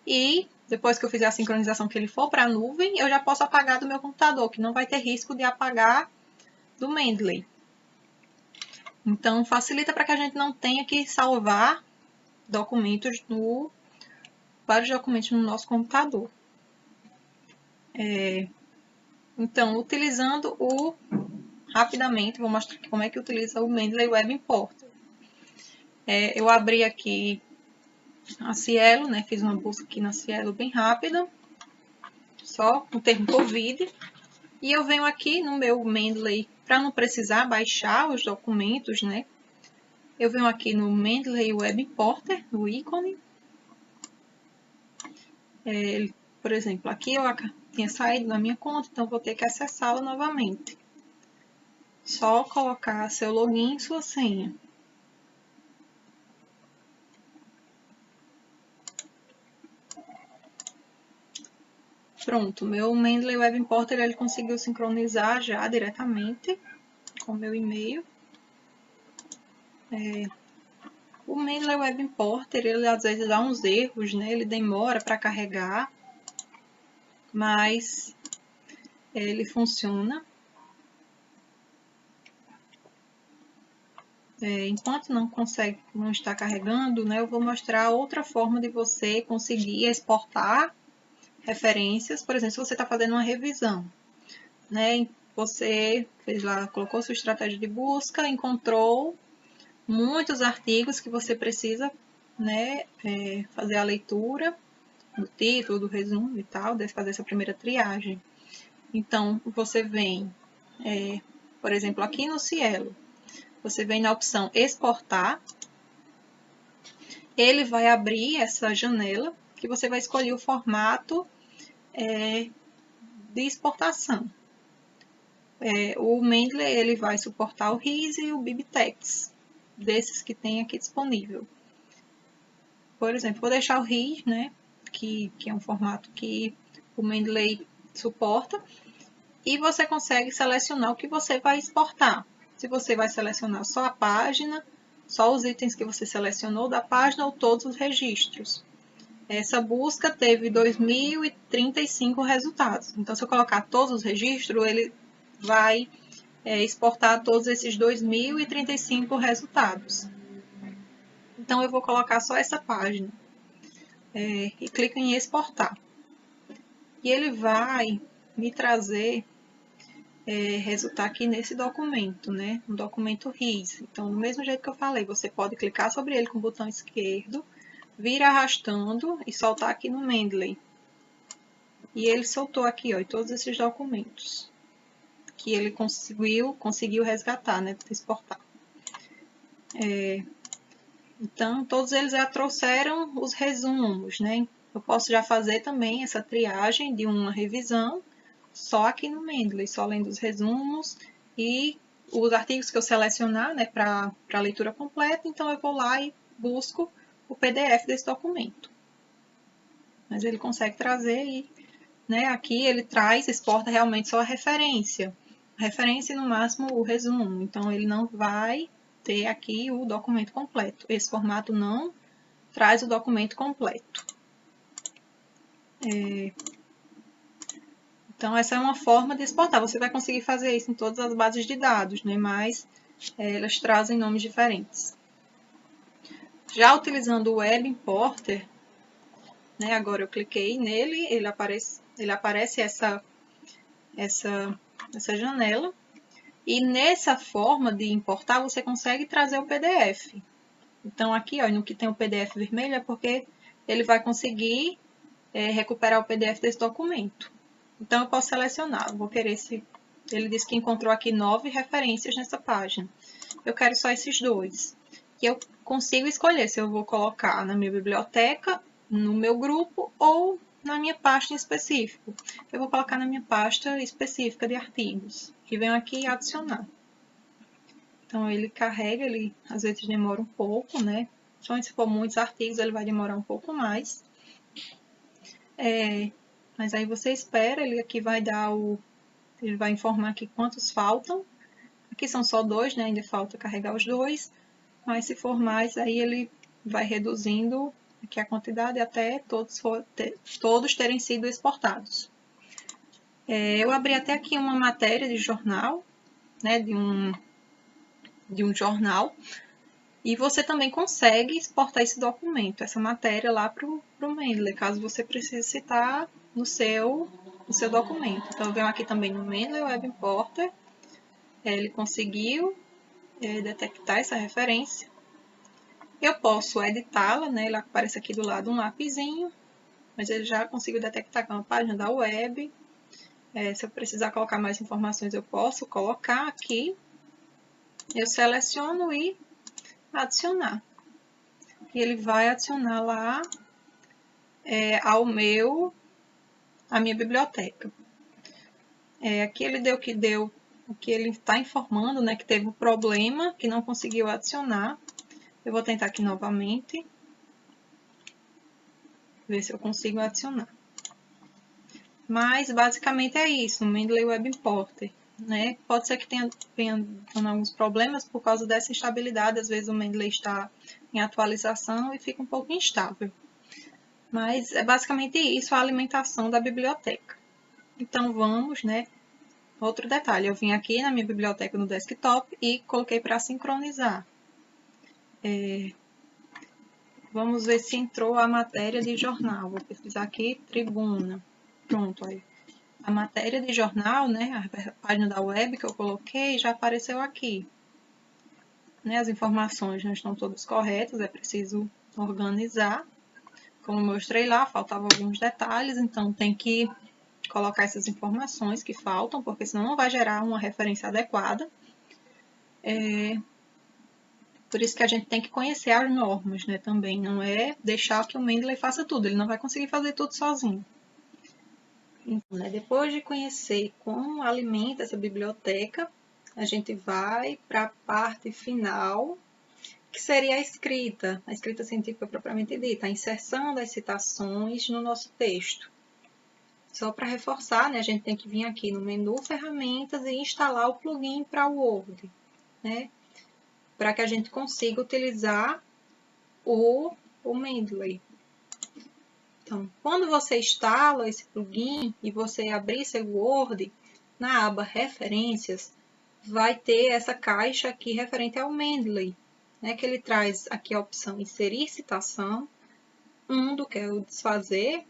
e depois que eu fizer a sincronização que ele for para a nuvem, eu já posso apagar do meu computador, que não vai ter risco de apagar do Mendeley. Então, facilita para que a gente não tenha que salvar vários documentos no nosso computador. Então, utilizando rapidamente, vou mostrar aqui como é que utiliza o Mendeley Web Importer. Eu abri aqui a Cielo, né? Fiz uma busca aqui na Cielo bem rápida, só o termo Covid. E eu venho aqui no meu Mendeley, para não precisar baixar os documentos, né? Eu venho aqui no Mendeley Web Importer, no ícone. Por exemplo, aqui eu tinha saído da minha conta, então vou ter que acessá-la novamente. Só colocar seu login e sua senha. Pronto, meu Mendeley Web Importer ele conseguiu sincronizar já diretamente com o meu e-mail. O Mendeley Web Importer, ele às vezes dá uns erros, né? Ele demora para carregar, mas ele funciona. Enquanto não está carregando, né? Eu vou mostrar outra forma de você conseguir exportar referências. Por exemplo, se você está fazendo uma revisão, né? você fez lá, colocou sua estratégia de busca, encontrou muitos artigos que você precisa, né, fazer a leitura do título, do resumo e tal, fazer essa primeira triagem. Então, você vem, por exemplo, aqui no Cielo, você vem na opção exportar, ele vai abrir essa janela que você vai escolher o formato de exportação. O Mendeley ele vai suportar o RIS e o BibTeX, desses que tem aqui disponível. Por exemplo, vou deixar o RIS, né, que é um formato que o Mendeley suporta, e você consegue selecionar o que você vai exportar. Se você vai selecionar só a página, só os itens que você selecionou da página ou todos os registros. Essa busca teve 2.035 resultados. Então, se eu colocar todos os registros, ele vai exportar todos esses 2.035 resultados. Então, eu vou colocar só essa página e clico em exportar. E ele vai me trazer resultar aqui nesse documento, né? Um documento RIS. Então, do mesmo jeito que eu falei, você pode clicar sobre ele com o botão esquerdo, vir arrastando e soltar aqui no Mendeley. E ele soltou aqui, ó, todos esses documentos que ele conseguiu resgatar, né? Exportar. Então, todos eles já trouxeram os resumos, né? Eu posso já fazer também essa triagem de uma revisão só aqui no Mendeley, só lendo os resumos e os artigos que eu selecionar, né, para leitura completa, então eu vou lá e busco o PDF desse documento. Mas ele consegue trazer e, né, aqui ele exporta realmente só a referência e no máximo o resumo, então ele não vai ter aqui o documento completo. Esse formato não traz o documento completo. Então, essa é uma forma de exportar. Você vai conseguir fazer isso em todas as bases de dados, né? Mas elas trazem nomes diferentes. Já utilizando o Web Importer, né? Agora eu cliquei nele, ele aparece essa janela. E nessa forma de importar, você consegue trazer o PDF. Então, aqui, ó, no que tem o PDF vermelho, é porque ele vai conseguir recuperar o PDF desse documento. Então, eu posso selecionar. Vou querer ele disse que encontrou aqui 9 referências nessa página. Eu quero só esses 2. E eu consigo escolher se eu vou colocar na minha biblioteca, no meu grupo ou na minha pasta em específico. Eu vou colocar na minha pasta específica de artigos. E venho aqui e adicionar. Então, ele carrega, ele às vezes demora um pouco, né? Principalmente se for muitos artigos, ele vai demorar um pouco mais. Mas aí você espera, ele aqui vai dar ele vai informar aqui quantos faltam. Aqui são só 2, né? Ainda falta carregar os 2. Mas se for mais, aí ele vai reduzindo aqui a quantidade até todos terem sido exportados. Eu abri até aqui uma matéria de jornal, né? De um jornal. E você também consegue exportar esse documento, essa matéria lá para o Mendeley, caso você precise citar no seu documento. Então, eu venho aqui também no Mendeley Web Importer. Ele conseguiu detectar essa referência. Eu posso editá-la, né? Ele aparece aqui do lado um lapisinho, mas ele já conseguiu detectar que é uma página da web. Se eu precisar colocar mais informações, eu posso colocar aqui. Eu seleciono e adicionar. E ele vai adicionar lá a minha biblioteca. Aqui ele deu o que ele está informando, né, que teve um problema, que não conseguiu adicionar. Eu vou tentar aqui novamente, ver se eu consigo adicionar. Mas, basicamente é isso, o Mendeley Web Importer. Né? Pode ser que tenha alguns problemas por causa dessa instabilidade. Às vezes o Mendeley está em atualização e fica um pouco instável. Mas é basicamente isso, a alimentação da biblioteca. Então, vamos, né? Outro detalhe, eu vim aqui na minha biblioteca no desktop e coloquei para sincronizar. Vamos ver se entrou a matéria de jornal. Vou pesquisar aqui, tribuna. Pronto, aí. a matéria de jornal, né, a página da web que eu coloquei, já apareceu aqui. Né, as informações não estão todas corretas, é preciso organizar. Como eu mostrei lá, faltavam alguns detalhes, então tem que colocar essas informações que faltam, porque senão não vai gerar uma referência adequada. Por isso que a gente tem que conhecer as normas, né, também. Não é deixar que o Mendeley faça tudo, ele não vai conseguir fazer tudo sozinho. Então, né, depois de conhecer como alimenta essa biblioteca, a gente vai para a parte final, que seria a escrita científica propriamente dita, a inserção das citações no nosso texto. Só para reforçar, né, a gente tem que vir aqui no menu Ferramentas e instalar o plugin para o Word, né, para que a gente consiga utilizar o Mendeley. Então, quando você instala esse plugin e você abrir seu Word, na aba Referências, vai ter essa caixa aqui referente ao Mendeley, né, que ele traz aqui a opção Inserir citação, que é o desfazer,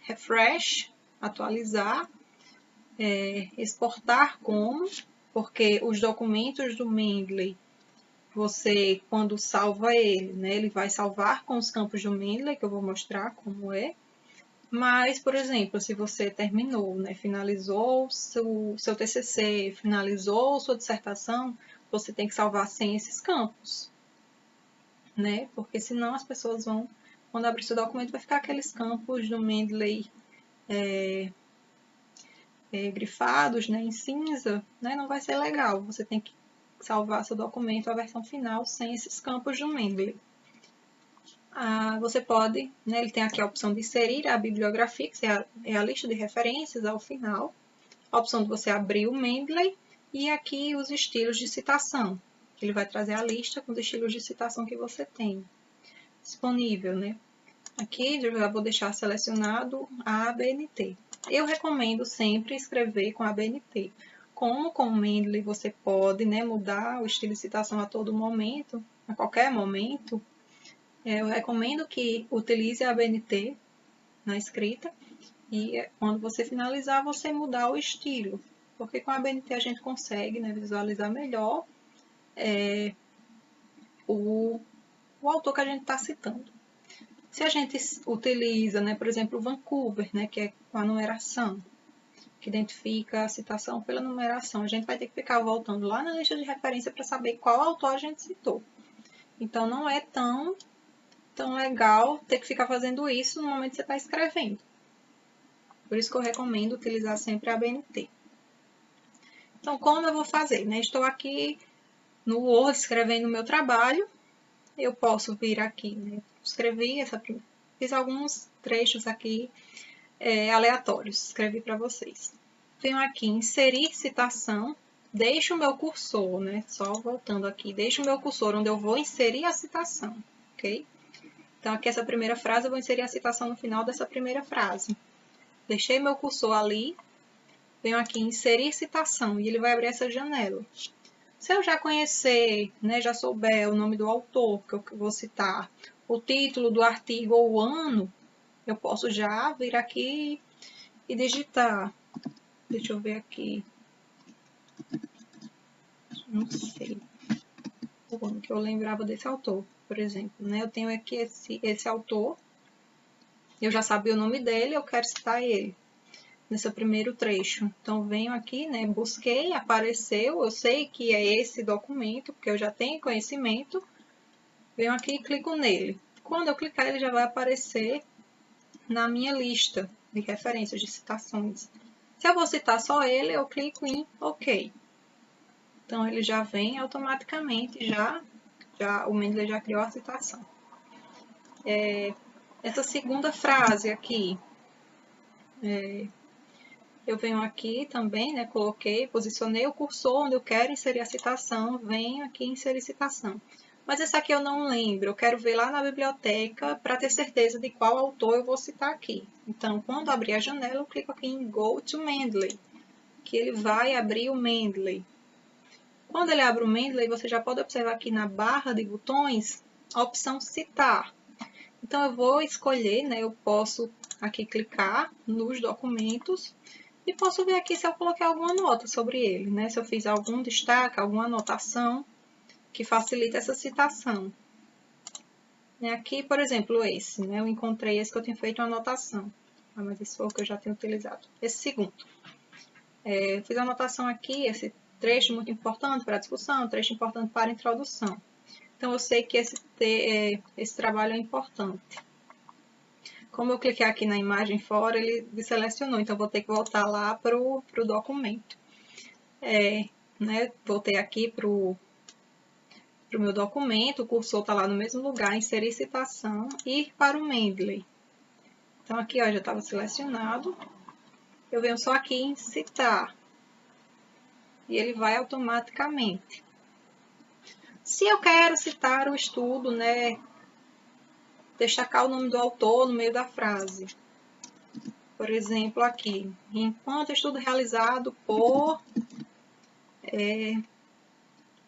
Refresh, atualizar, exportar como, porque os documentos do Mendeley, você, quando salva ele, né, ele vai salvar com os campos do Mendeley, que eu vou mostrar como é. Mas, por exemplo, se você terminou, né, finalizou seu TCC, finalizou sua dissertação, você tem que salvar sem esses campos, né? Porque senão as pessoas vão, quando abrir seu documento, vai ficar aqueles campos do Mendeley grifados, né, em cinza, né? Não vai ser legal. Você tem que salvar seu documento, a versão final, sem esses campos do Mendeley. Você pode, né, ele tem aqui a opção de inserir a bibliografia, que é a lista de referências ao final, a opção de você abrir o Mendeley e aqui os estilos de citação, que ele vai trazer a lista com os estilos de citação que você tem disponível, né? Aqui eu já vou deixar selecionado a ABNT. Eu recomendo sempre escrever com a ABNT. Como com o Mendeley você pode, né, mudar o estilo de citação a todo momento, a qualquer momento, eu recomendo que utilize a ABNT na escrita e quando você finalizar, você mudar o estilo. Porque com a ABNT a gente consegue, né, visualizar melhor o autor que a gente está citando. Se a gente utiliza, né, por exemplo, o Vancouver, né, que é com a numeração, que identifica a citação pela numeração, a gente vai ter que ficar voltando lá na lista de referência para saber qual autor a gente citou. Então, não é tão legal ter que ficar fazendo isso no momento que você está escrevendo. Por isso que eu recomendo utilizar sempre a ABNT. Então, como eu vou fazer? Né? Estou aqui no Word escrevendo o meu trabalho. Eu posso vir aqui, né? Escrevi fiz alguns trechos aqui aleatórios, escrevi para vocês. Venho aqui, inserir citação, deixo o meu cursor, né? Só voltando aqui, deixo o meu cursor onde eu vou inserir a citação, ok? Então, aqui essa primeira frase, eu vou inserir a citação no final dessa primeira frase. Deixei meu cursor ali, venho aqui inserir citação e ele vai abrir essa janela. Se eu já conhecer, né, já souber o nome do autor que eu vou citar, o título do artigo ou o ano, eu posso já vir aqui e digitar. Deixa eu ver aqui. Não sei o ano que eu lembrava desse autor, por exemplo. Né? Eu tenho aqui esse autor, eu já sabia o nome dele, eu quero citar ele nesse primeiro trecho. Então, venho aqui, né, busquei, apareceu, eu sei que é esse documento, porque eu já tenho conhecimento, venho aqui e clico nele. Quando eu clicar, ele já vai aparecer na minha lista de referências, de citações. Se eu vou citar só ele, eu clico em OK. Então, ele já vem automaticamente, o Mendeley já criou a citação. Essa segunda frase aqui, eu venho aqui também, né, posicionei o cursor onde eu quero inserir a citação, venho aqui inserir citação. Mas essa aqui eu não lembro, eu quero ver lá na biblioteca para ter certeza de qual autor eu vou citar aqui. Então, quando abrir a janela, eu clico aqui em Go to Mendeley, que ele vai abrir o Mendeley. Quando ele abre o Mendeley, você já pode observar aqui na barra de botões a opção citar. Então, eu vou escolher, né, eu posso aqui clicar nos documentos e posso ver aqui se eu coloquei alguma nota sobre ele, né? Se eu fiz algum destaque, alguma anotação que facilita essa citação. Aqui, por exemplo, esse, né? Eu encontrei esse que eu tinha feito uma anotação. Ah, mas esse foi o que eu já tenho utilizado. Esse segundo. Eu fiz a anotação aqui, esse trecho muito importante para a discussão, trecho importante para a introdução. Então, eu sei que esse trabalho é importante. Como eu cliquei aqui na imagem fora, ele selecionou, então vou ter que voltar lá para o documento. Né, voltei aqui para o meu documento, o cursor está lá no mesmo lugar, inserir citação e ir para o Mendeley. Então aqui ó, já estava selecionado, eu venho só aqui em citar e ele vai automaticamente. Se eu quero citar o estudo, né, destacar o nome do autor no meio da frase. Por exemplo, aqui, enquanto estudo realizado por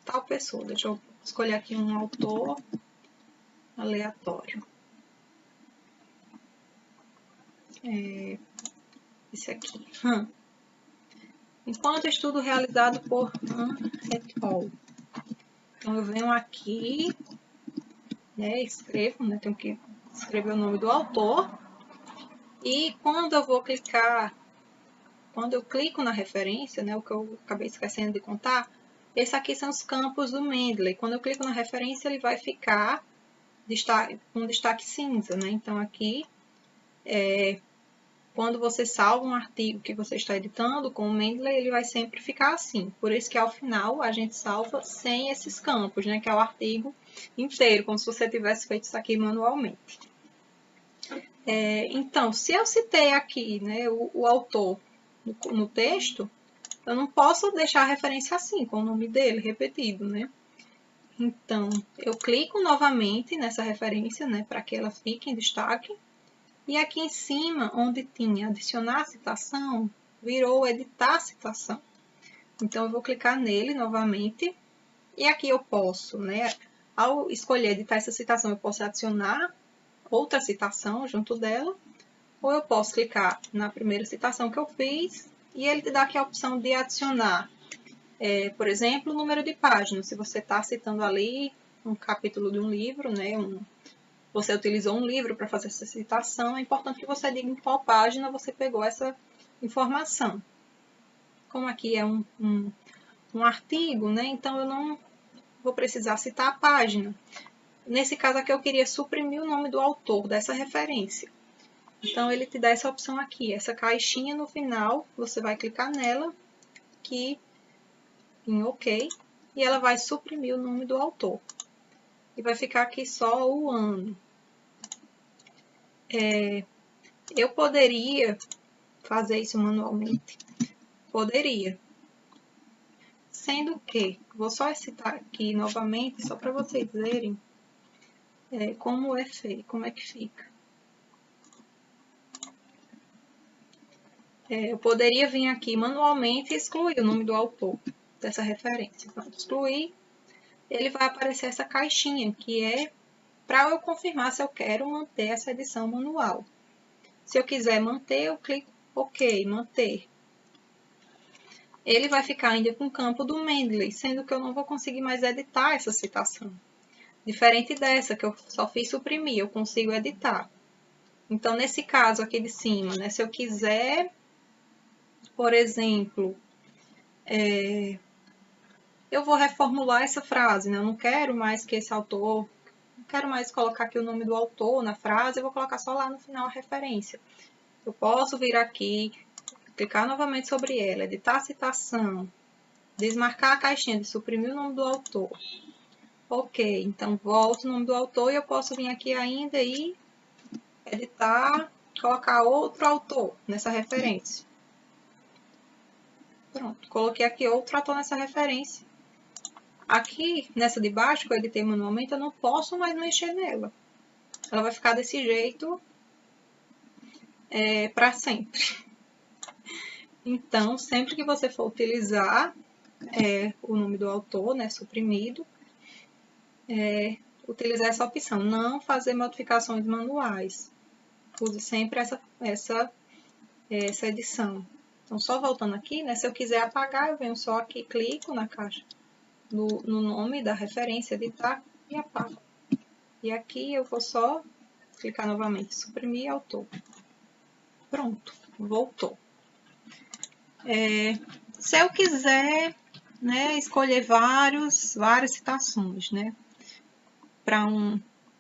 tal pessoa. Deixa eu escolher aqui um autor aleatório. Esse aqui. Enquanto estudo realizado por Han et al. Então, eu venho aqui, né, escrevo, né, tenho que escrever o nome do autor. E quando eu vou clicar, quando eu clico na referência, né, o que eu acabei esquecendo de contar, esses aqui são os campos do Mendeley. Quando eu clico na referência, ele vai ficar com destaque cinza, né? Então, aqui, quando você salva um artigo que você está editando com o Mendeley, ele vai sempre ficar assim. Por isso que, ao final, a gente salva sem esses campos, né? Que é o artigo inteiro, como se você tivesse feito isso aqui manualmente. Então, se eu citei aqui, né, o autor no texto, eu não posso deixar a referência assim, com o nome dele repetido, né? Então, eu clico novamente nessa referência, né, para que ela fique em destaque. E aqui em cima, onde tinha adicionar citação, virou editar citação. Então, eu vou clicar nele novamente. E aqui eu posso, né, ao escolher editar essa citação, eu posso adicionar outra citação junto dela. Ou eu posso clicar na primeira citação que eu fiz e ele te dá aqui a opção de adicionar, por exemplo, o número de páginas. Se você está citando ali um capítulo de um livro, né, você utilizou um livro para fazer essa citação, é importante que você diga em qual página você pegou essa informação. Como aqui é um artigo, né, então eu não vou precisar citar a página. Nesse caso aqui eu queria suprimir o nome do autor dessa referência. Então, ele te dá essa opção aqui, essa caixinha no final, você vai clicar nela, aqui em OK, e ela vai suprimir o nome do autor. E vai ficar aqui só o ano. Eu poderia fazer isso manualmente? Poderia. Sendo que, vou só citar aqui novamente, só para vocês verem como é feito, como é que fica. Eu poderia vir aqui manualmente e excluir o nome do autor dessa referência. Quando excluir, ele vai aparecer essa caixinha, que é para eu confirmar se eu quero manter essa edição manual. Se eu quiser manter, eu clico OK, manter. Ele vai ficar ainda com o campo do Mendeley, sendo que eu não vou conseguir mais editar essa citação. Diferente dessa, que eu só fiz suprimir, eu consigo editar. Então, nesse caso aqui de cima, né, se eu quiser, por exemplo, eu vou reformular essa frase, né? Eu não quero mais que esse autor, não quero mais colocar aqui o nome do autor na frase, eu vou colocar só lá no final a referência. Eu posso vir aqui, clicar novamente sobre ela, editar a citação, desmarcar a caixinha de suprimir o nome do autor. OK, então volto o nome do autor e eu posso vir aqui ainda e editar, colocar outro autor nessa referência. Pronto, coloquei aqui outro autor nessa referência. Aqui, nessa de baixo, que eu editei manualmente, eu não posso mais mexer nela. Ela vai ficar desse jeito para sempre. Então, sempre que você for utilizar o nome do autor, né, suprimido, utilizar essa opção, não fazer modificações manuais. Use sempre essa essa edição. Então, só voltando aqui, né? Se eu quiser apagar, eu venho só aqui, clico na caixa, no nome da referência, editar e apago. E aqui eu vou só clicar novamente, suprimir autor. Pronto, voltou. Se eu quiser, né, escolher várias citações, né?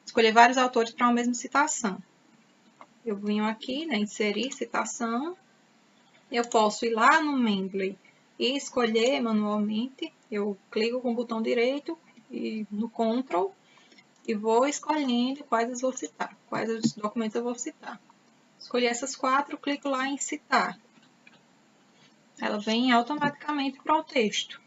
Escolher vários autores para uma mesma citação. Eu venho aqui, né, inserir citação. Eu posso ir lá no Mendeley e escolher manualmente. Eu clico com o botão direito e no Ctrl e vou escolhendo quais os documentos eu vou citar. Escolhi essas 4, clico lá em citar. Ela vem automaticamente para o texto.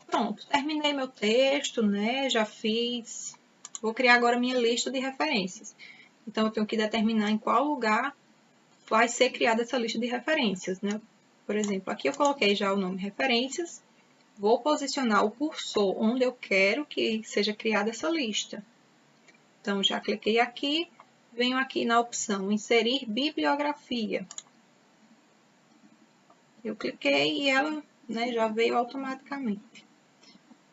Pronto, terminei meu texto, né? Já fiz. Vou criar agora minha lista de referências. Então, eu tenho que determinar em qual lugar vai ser criada essa lista de referências, né? Por exemplo, aqui eu coloquei já o nome referências. Vou posicionar o cursor onde eu quero que seja criada essa lista. Então, já cliquei aqui, venho aqui na opção inserir bibliografia. Eu cliquei e ela, né, já veio automaticamente.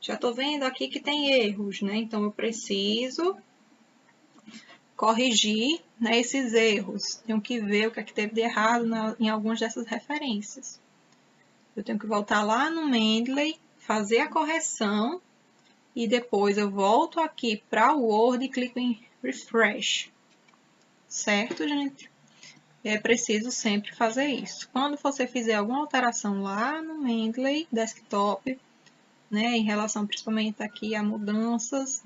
Já estou vendo aqui que tem erros, né? Então, eu preciso corrigir, né, esses erros. Tenho que ver o que é que teve de errado em algumas dessas referências. Eu tenho que voltar lá no Mendeley, fazer a correção e depois eu volto aqui para o Word e clico em Refresh. Certo, gente? É preciso sempre fazer isso. Quando você fizer alguma alteração lá no Mendeley Desktop, né, em relação principalmente aqui a mudanças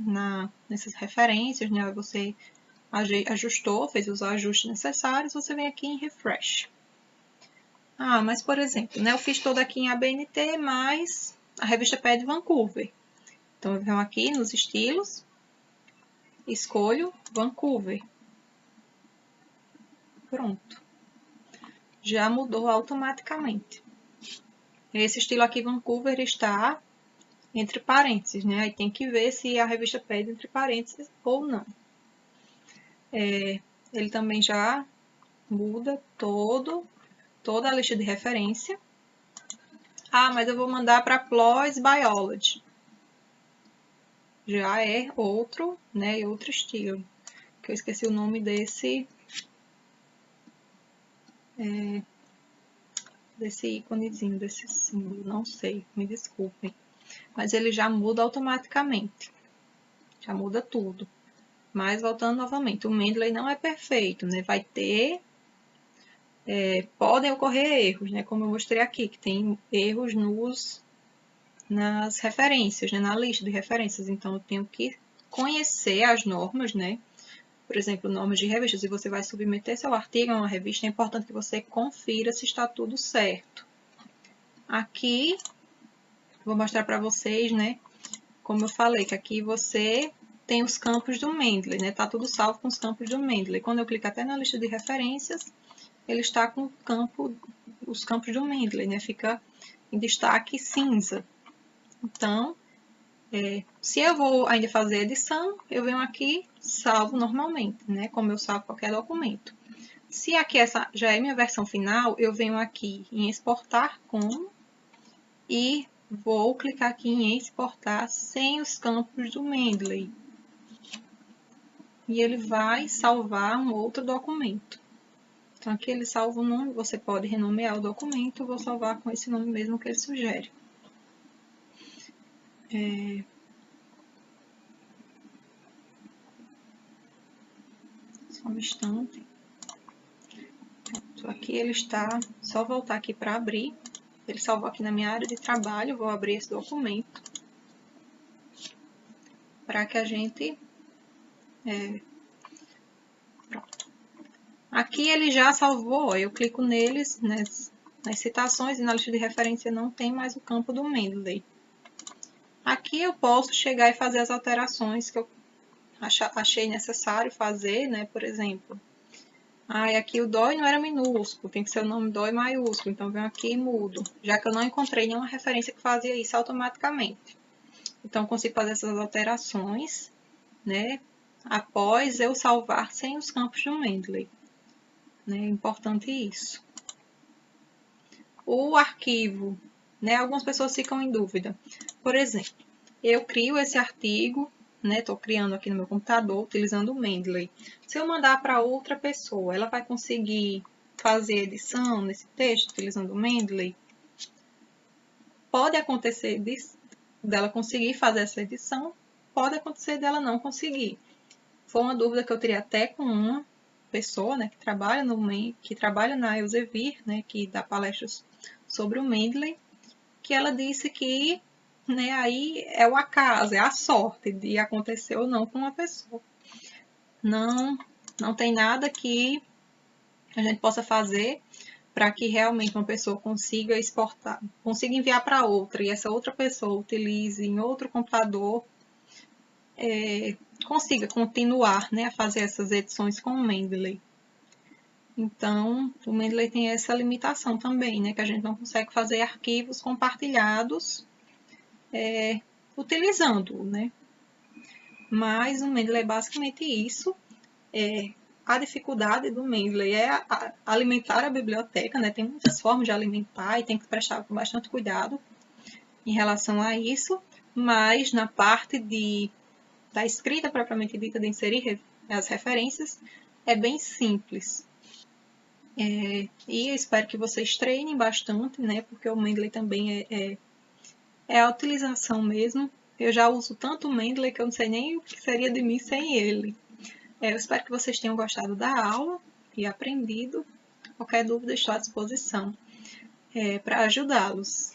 nessas referências, né, você ajustou, fez os ajustes necessários, você vem aqui em Refresh. Ah, mas por exemplo, né, eu fiz toda aqui em ABNT, mas a revista pede Vancouver. Então, eu venho aqui nos estilos, escolho Vancouver. Pronto. Já mudou automaticamente. Esse estilo aqui, Vancouver, está entre parênteses, né? Aí tem que ver se a revista pede entre parênteses ou não. Ele também já muda toda a lista de referência. Ah, mas eu vou mandar para PLOS Biology. Já é outro, né? Outro estilo. Que eu esqueci o nome desse íconezinho, desse símbolo, não sei, me desculpem. Mas ele já muda automaticamente. Já muda tudo. Mas voltando novamente, o Mendeley não é perfeito, né? Vai ter... podem ocorrer erros, né? Como eu mostrei aqui, que tem erros nas referências, né? Na lista de referências. Então, eu tenho que conhecer as normas, né? Por exemplo, normas de revista. Se você vai submeter seu artigo a uma revista, é importante que você confira se está tudo certo. Aqui, vou mostrar para vocês, né? Como eu falei, que aqui você tem os campos do Mendeley, né? Tá tudo salvo com os campos do Mendeley. Quando eu clico até na lista de referências, ele está com os campos do Mendeley, né? Fica em destaque cinza. Então, se eu vou ainda fazer edição, eu venho aqui, salvo normalmente, né? Como eu salvo qualquer documento. Se aqui essa já é minha versão final, eu venho aqui em exportar como e vou clicar aqui em exportar sem os campos do Mendeley. E ele vai salvar um outro documento. Então, aqui ele salva o nome, você pode renomear o documento, eu vou salvar com esse nome mesmo que ele sugere. Só um instante. Pronto, aqui ele está, só voltar aqui para abrir. Ele salvou aqui na minha área de trabalho, vou abrir esse documento. Para que a gente... Pronto. Aqui ele já salvou, eu clico neles, nas citações, e na lista de referência não tem mais o campo do Mendeley. Aqui eu posso chegar e fazer as alterações que eu achei necessário fazer, né? Por exemplo, aqui o DOI não era minúsculo, tem que ser o nome DOI maiúsculo, então eu venho aqui e mudo, já que eu não encontrei nenhuma referência que fazia isso automaticamente. Então, eu consigo fazer essas alterações, né? Após eu salvar sem os campos do Mendeley. né? É importante isso. O arquivo, né? Algumas pessoas ficam em dúvida. Por exemplo, eu crio esse artigo, né? Estou criando aqui no meu computador, utilizando o Mendeley. Se eu mandar para outra pessoa, ela vai conseguir fazer edição nesse texto utilizando o Mendeley? Pode acontecer dela conseguir fazer essa edição, pode acontecer dela não conseguir. Foi uma dúvida que eu teria até com uma pessoa, né, que trabalha na Elsevier, né, que dá palestras sobre o Mendeley, que ela disse que, né, aí é o acaso, é a sorte de acontecer ou não com uma pessoa. Não tem nada que a gente possa fazer para que realmente uma pessoa consiga exportar, consiga enviar para outra e essa outra pessoa utilize em outro computador, consiga continuar, né, a fazer essas edições com o Mendeley. Então, o Mendeley tem essa limitação também, né, que a gente não consegue fazer arquivos compartilhados utilizando-o, né. Mas o Mendeley é basicamente isso. A dificuldade do Mendeley é alimentar a biblioteca, né? Tem muitas formas de alimentar e tem que prestar bastante cuidado em relação a isso, mas na parte da escrita propriamente dita, de inserir as referências, é bem simples. E eu espero que vocês treinem bastante, né? Porque o Mendeley também é a utilização mesmo. Eu já uso tanto o Mendeley que eu não sei nem o que seria de mim sem ele. Eu espero que vocês tenham gostado da aula e aprendido. Qualquer dúvida, estou à disposição para ajudá-los.